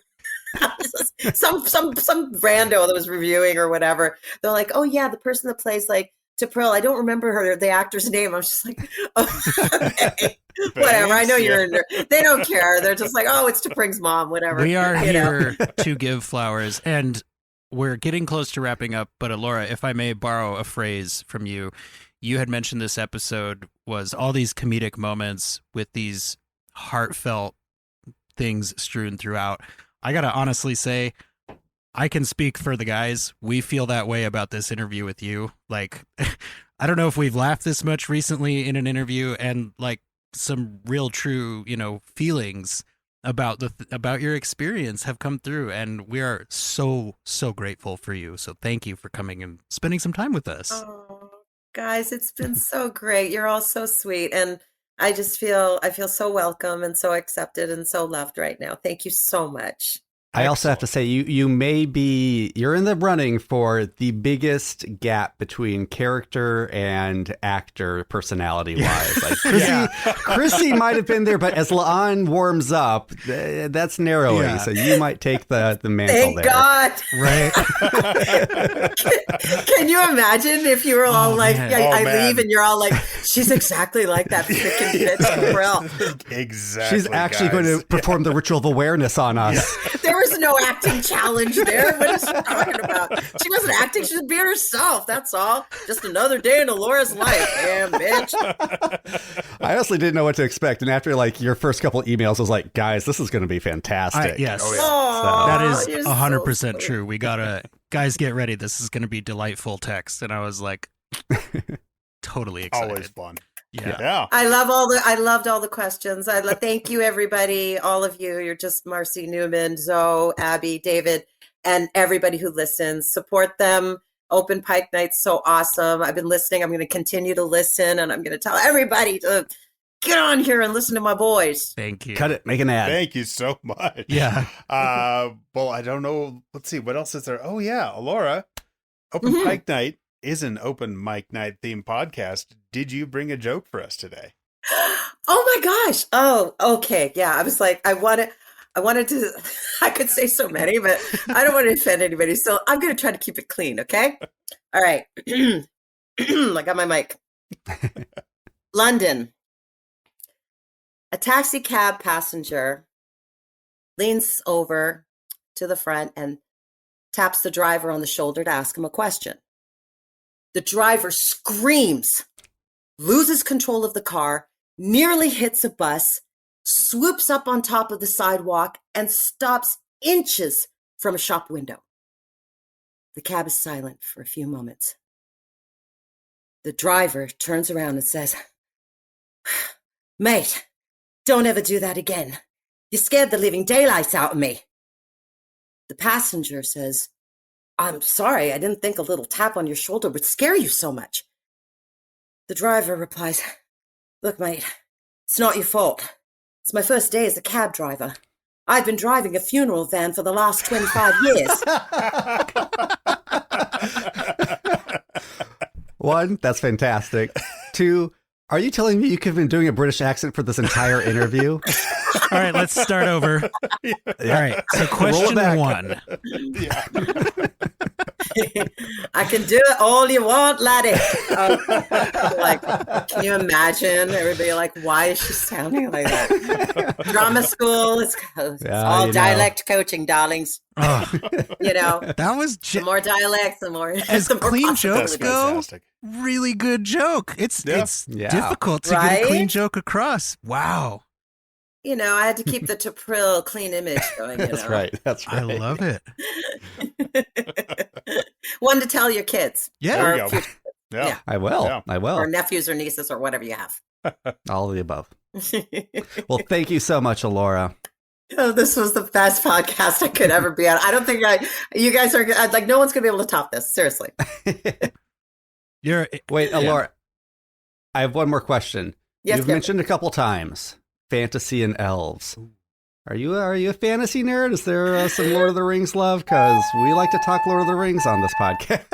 some rando that was reviewing or whatever. They're like, oh yeah, the person that plays T'Pril, I don't remember the actor's name. I'm just like, okay, whatever. I know you're. They don't care. They're just like, oh, it's T'Pring's mom. Whatever. We are here to give flowers, and we're getting close to wrapping up. But Ellora, if I may borrow a phrase from you, you had mentioned this episode was all these comedic moments with these heartfelt things strewn throughout. I gotta honestly say, I can speak for the guys. We feel that way about this interview with you. Like, I don't know if we've laughed this much recently in an interview, and some real true, feelings about about your experience have come through, and we are so grateful for you. So thank you for coming and spending some time with us. Oh, guys, it's been so great. You're all so sweet, and I feel so welcome and so accepted and so loved right now. Thank you so much. I also have to say, you're in the running for the biggest gap between character and actor personality-wise. Chrissy might have been there, but as La'an warms up, that's narrowing. Yeah. So you might take the mantle there. Thank God. Right. Can you imagine if you were all leave and you're all like, she's exactly like that freaking bitch, Brill. Exactly. She's actually going to perform the ritual of awareness on us. There was no acting challenge there. What is she talking about? She wasn't acting. She was being herself. That's all. Just another day in Ellora's life. Damn, bitch. I honestly didn't know what to expect. And after your first couple emails, I was like, guys, this is going to be fantastic. Yes. Oh, that is 100% true. We guys, get ready. This is going to be delightful text. And I was like, totally excited. Always fun. Yeah. I loved all the questions. Thank you, everybody, all of you. You're just Marcy, Newman, Zoe, Abby, David, and everybody who listens. Support them. Open Pike Night's so awesome. I've been listening. I'm going to continue to listen, and I'm going to tell everybody to get on here and listen to my boys. Thank you. Cut it. Make an ad. Thank you so much. Yeah. Well, I don't know. Let's see. What else is there? Oh, yeah. Ellora, Open Pike Night. is an open mic night themed podcast. Did you bring a joke for us today? Oh my gosh. Oh, okay. Yeah. I was like, I wanted to, I could say so many, but I don't want to offend anybody. So I'm going to try to keep it clean. Okay. All right. I got my mic. London. A taxi cab passenger leans over to the front and taps the driver on the shoulder to ask him a question. The driver screams, loses control of the car, nearly hits a bus, swoops up on top of the sidewalk, and stops inches from a shop window. The cab is silent for a few moments. The driver turns around and says, "Mate, don't ever do that again. You scared the living daylights out of me." The passenger says, "I'm sorry, I didn't think a little tap on your shoulder would scare you so much." The driver replies, "Look, mate, it's not your fault. It's my first day as a cab driver. I've been driving a funeral van for the last 25 years. One, that's fantastic. Two, are you telling me you could have been doing a British accent for this entire interview? All right, let's start over. All right, so question one. I can do it all you want, laddie." Like, can you imagine? Everybody like, why is she sounding like that? Drama school, it's all dialect coaching, darlings. Oh, You know, that was the more dialects, the more as the more clean possibilities. jokes go. Fantastic. Really good joke. It's Yeah. difficult to get Right? a clean joke across. Wow, You know, I had to keep the Tapril clean image going. That's right. That's right. I love it. One to tell your kids. Yeah. There Or we go. future- Yeah. I will. Yeah. I will. or nephews or nieces or whatever you have. All of the above. Well, thank you so much, Ellora. Oh, this was the best podcast I could ever be on. I don't think you guys are like, no one's gonna be able to top this. Seriously. Wait, You're Ellora, I have one more question. Yes, You've Kim. mentioned a couple times fantasy and elves. Are you a fantasy nerd? Is there some Lord of the Rings love? Because we like to talk Lord of the Rings on this podcast.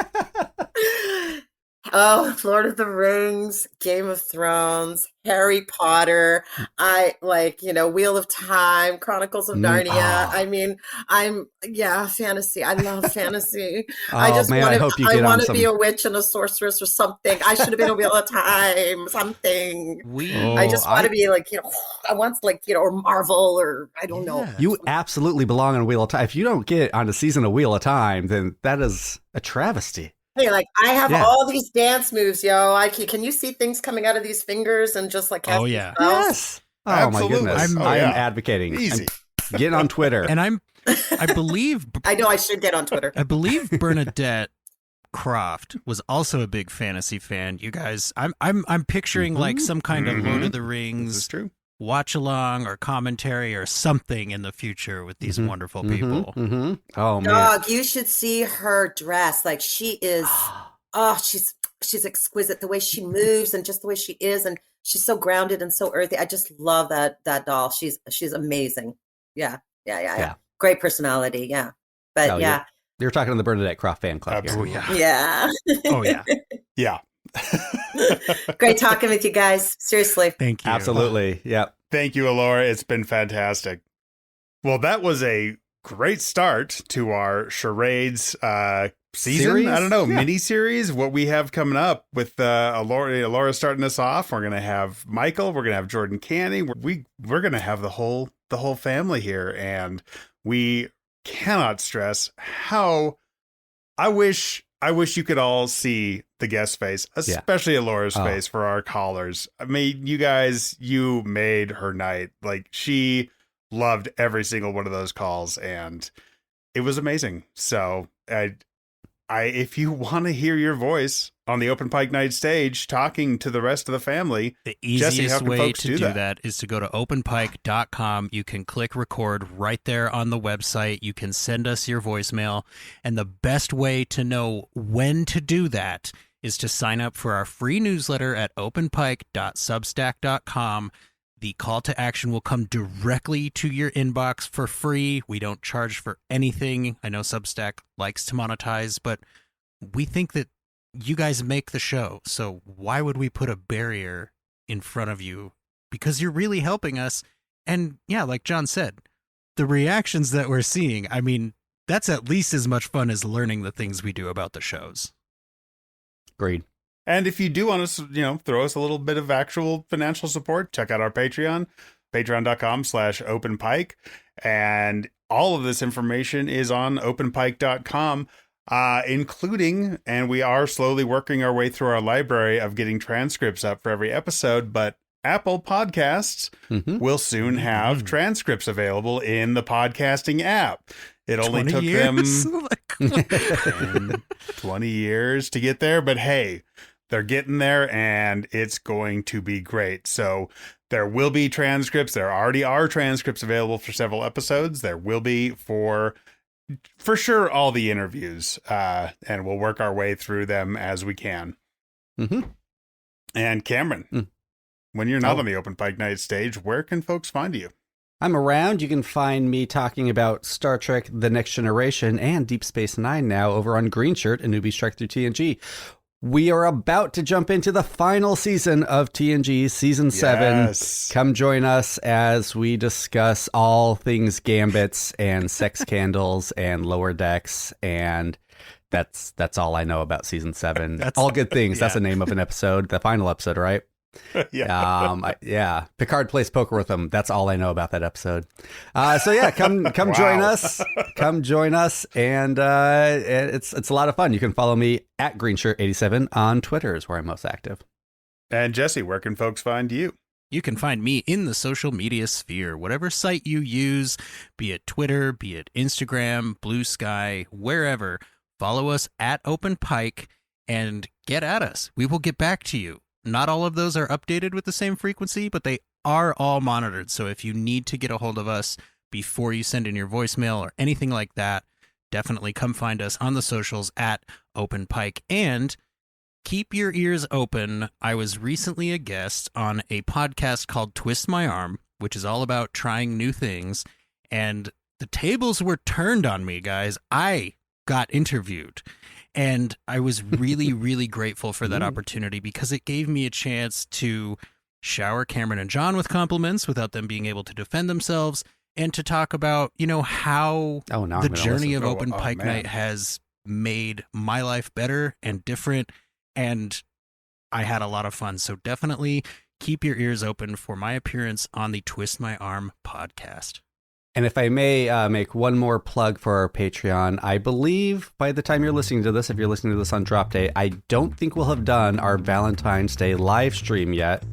Oh, Lord of the Rings, Game of Thrones, Harry Potter. I like, Wheel of Time, Chronicles of Narnia. I mean, fantasy. I love fantasy. I just man, I hope you get on want to some. be a witch and a sorceress or something. I should have been a Wheel of Time, something. I just want to be like, I want or Marvel or I don't know. You absolutely belong on Wheel of Time. If you don't get on the season of Wheel of Time, then that is a travesty. Hey, like I have all these dance moves, yo. Can you see things coming out of these fingers and just like Oh, yeah. Yes. Oh Absolutely. my goodness. I am advocating. Easy. Get on Twitter. and I believe I know I should get on Twitter. I believe Bernadette Croft was also a big fantasy fan. You guys, I'm picturing like some kind of Lord of the This is Rings true. watch along or commentary or something in the future with these wonderful people. Oh man. Dog, you should see her dress. Like she is she's exquisite. The way she moves and just the way she is, and she's so grounded and so earthy. I just love that doll. She's amazing. Yeah. Great personality. Yeah. But You're talking to the Bernadette Croft fan club Absolutely. here. yeah. Oh yeah. Yeah. Great talking with you guys. Seriously. Thank you. Absolutely. Yeah. Thank you, Ellora. It's been fantastic. Well, that was a great start to our charades season. Series? I don't know, Yeah. mini series. What we have coming up with Ellora starting us off. We're gonna have Michael. We're gonna have Jordan Canning. We're gonna have the whole family here, and we cannot stress how I wish you could all see the guest face, especially Ellora's face for our callers. I mean, you guys, you made her night. Like she loved every single one of those calls, and it was amazing. So if you want to hear your voice on the Open Pike Night Stage talking to the rest of the family, The Jesse, how easiest can way folks to do do that? that is to go to openpike.com. You can click record right there on the website. You can send us your voicemail. And the best way to know when to do that is to sign up for our free newsletter at openpike.substack.com. The call to action will come directly to your inbox for free. We don't charge for anything. I know Substack likes to monetize, but we think that you guys make the show. So why would we put a barrier in front of you? Because you're really helping us. And yeah, like John said, the reactions that we're seeing, I mean, that's at least as much fun as learning the things we do about the shows. Agreed. And if you do want to, throw us a little bit of actual financial support, check out our Patreon, patreon.com/openpike. And all of this information is on openpike.com, including, and we are slowly working our way through our library of getting transcripts up for every episode, but Apple Podcasts will soon have transcripts available in the podcasting app. It only took them 20 years to get there, but hey, they're getting there and it's going to be great. So there will be transcripts. There already are transcripts available for several episodes. There will be for sure all the interviews, and we'll work our way through them as we can. And Cameron, when you're not on the Open Pike Night Stage, where can folks find you? I'm around. You can find me talking about Star Trek The Next Generation and Deep Space Nine now over on Green Shirt, a newbie's Trek through TNG. We are about to jump into the final season of TNG, Season 7. Come join us as we discuss all things gambits and sex candles and lower decks, and that's all I know about Season 7. All good things. That's the name of an episode, the final episode, right? Picard plays poker with them. That's all I know about that episode. So yeah, come join us. Come join us, and it's a lot of fun. You can follow me at GreenShirt87 on Twitter, is where I'm most active. And Jesse, where can folks find you? You can find me in the social media sphere, whatever site you use, be it Twitter, be it Instagram, Blue Sky, wherever. Follow us at Open Pike and get at us. We will get back to you. Not all of those are updated with the same frequency, but they are all monitored. So if you need to get a hold of us before you send in your voicemail or anything like that, definitely come find us on the socials at Open Pike. And keep your ears open. I was recently a guest on a podcast called Twist My Arm, which is all about trying new things. And the tables were turned on me, guys. I got interviewed. And I was really, really grateful for that opportunity because it gave me a chance to shower Cameron and John with compliments without them being able to defend themselves, and to talk about, how the journey of Open Pike Night has made my life better and different. And I had a lot of fun. So definitely keep your ears open for my appearance on the Twist My Arm podcast. And if I may make one more plug for our Patreon, I believe by the time you're listening to this, if you're listening to this on drop day, I don't think we'll have done our Valentine's Day live stream yet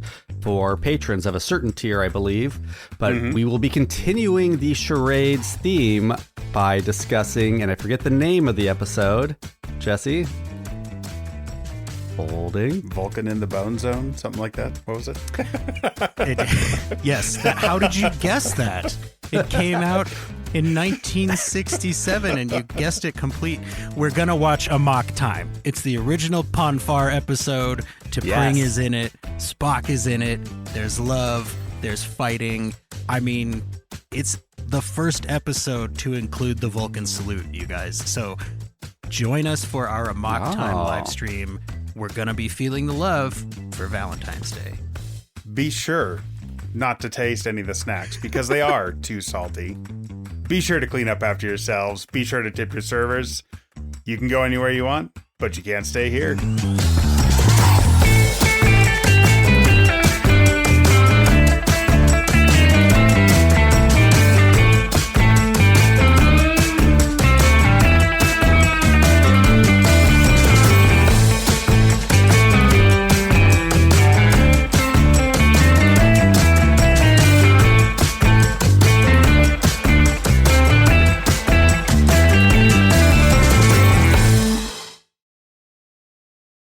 for patrons of a certain tier, I believe. But we will be continuing the charades theme by discussing, and I forget the name of the episode, Jesse? Holding Vulcan in the Bone Zone, something like that. What was it? Yes. How did you guess that? It came out in 1967, and you guessed it complete. We're going to watch Amok Time. It's the original Ponfar episode. T'Pring is in it. Spock is in it. There's love. There's fighting. I mean, it's the first episode to include the Vulcan salute, you guys. So join us for our Amok Time live stream. We're going to be feeling the love for Valentine's Day. Be sure not to taste any of the snacks because they are too salty. Be sure to clean up after yourselves. Be sure to tip your servers. You can go anywhere you want, but you can't stay here.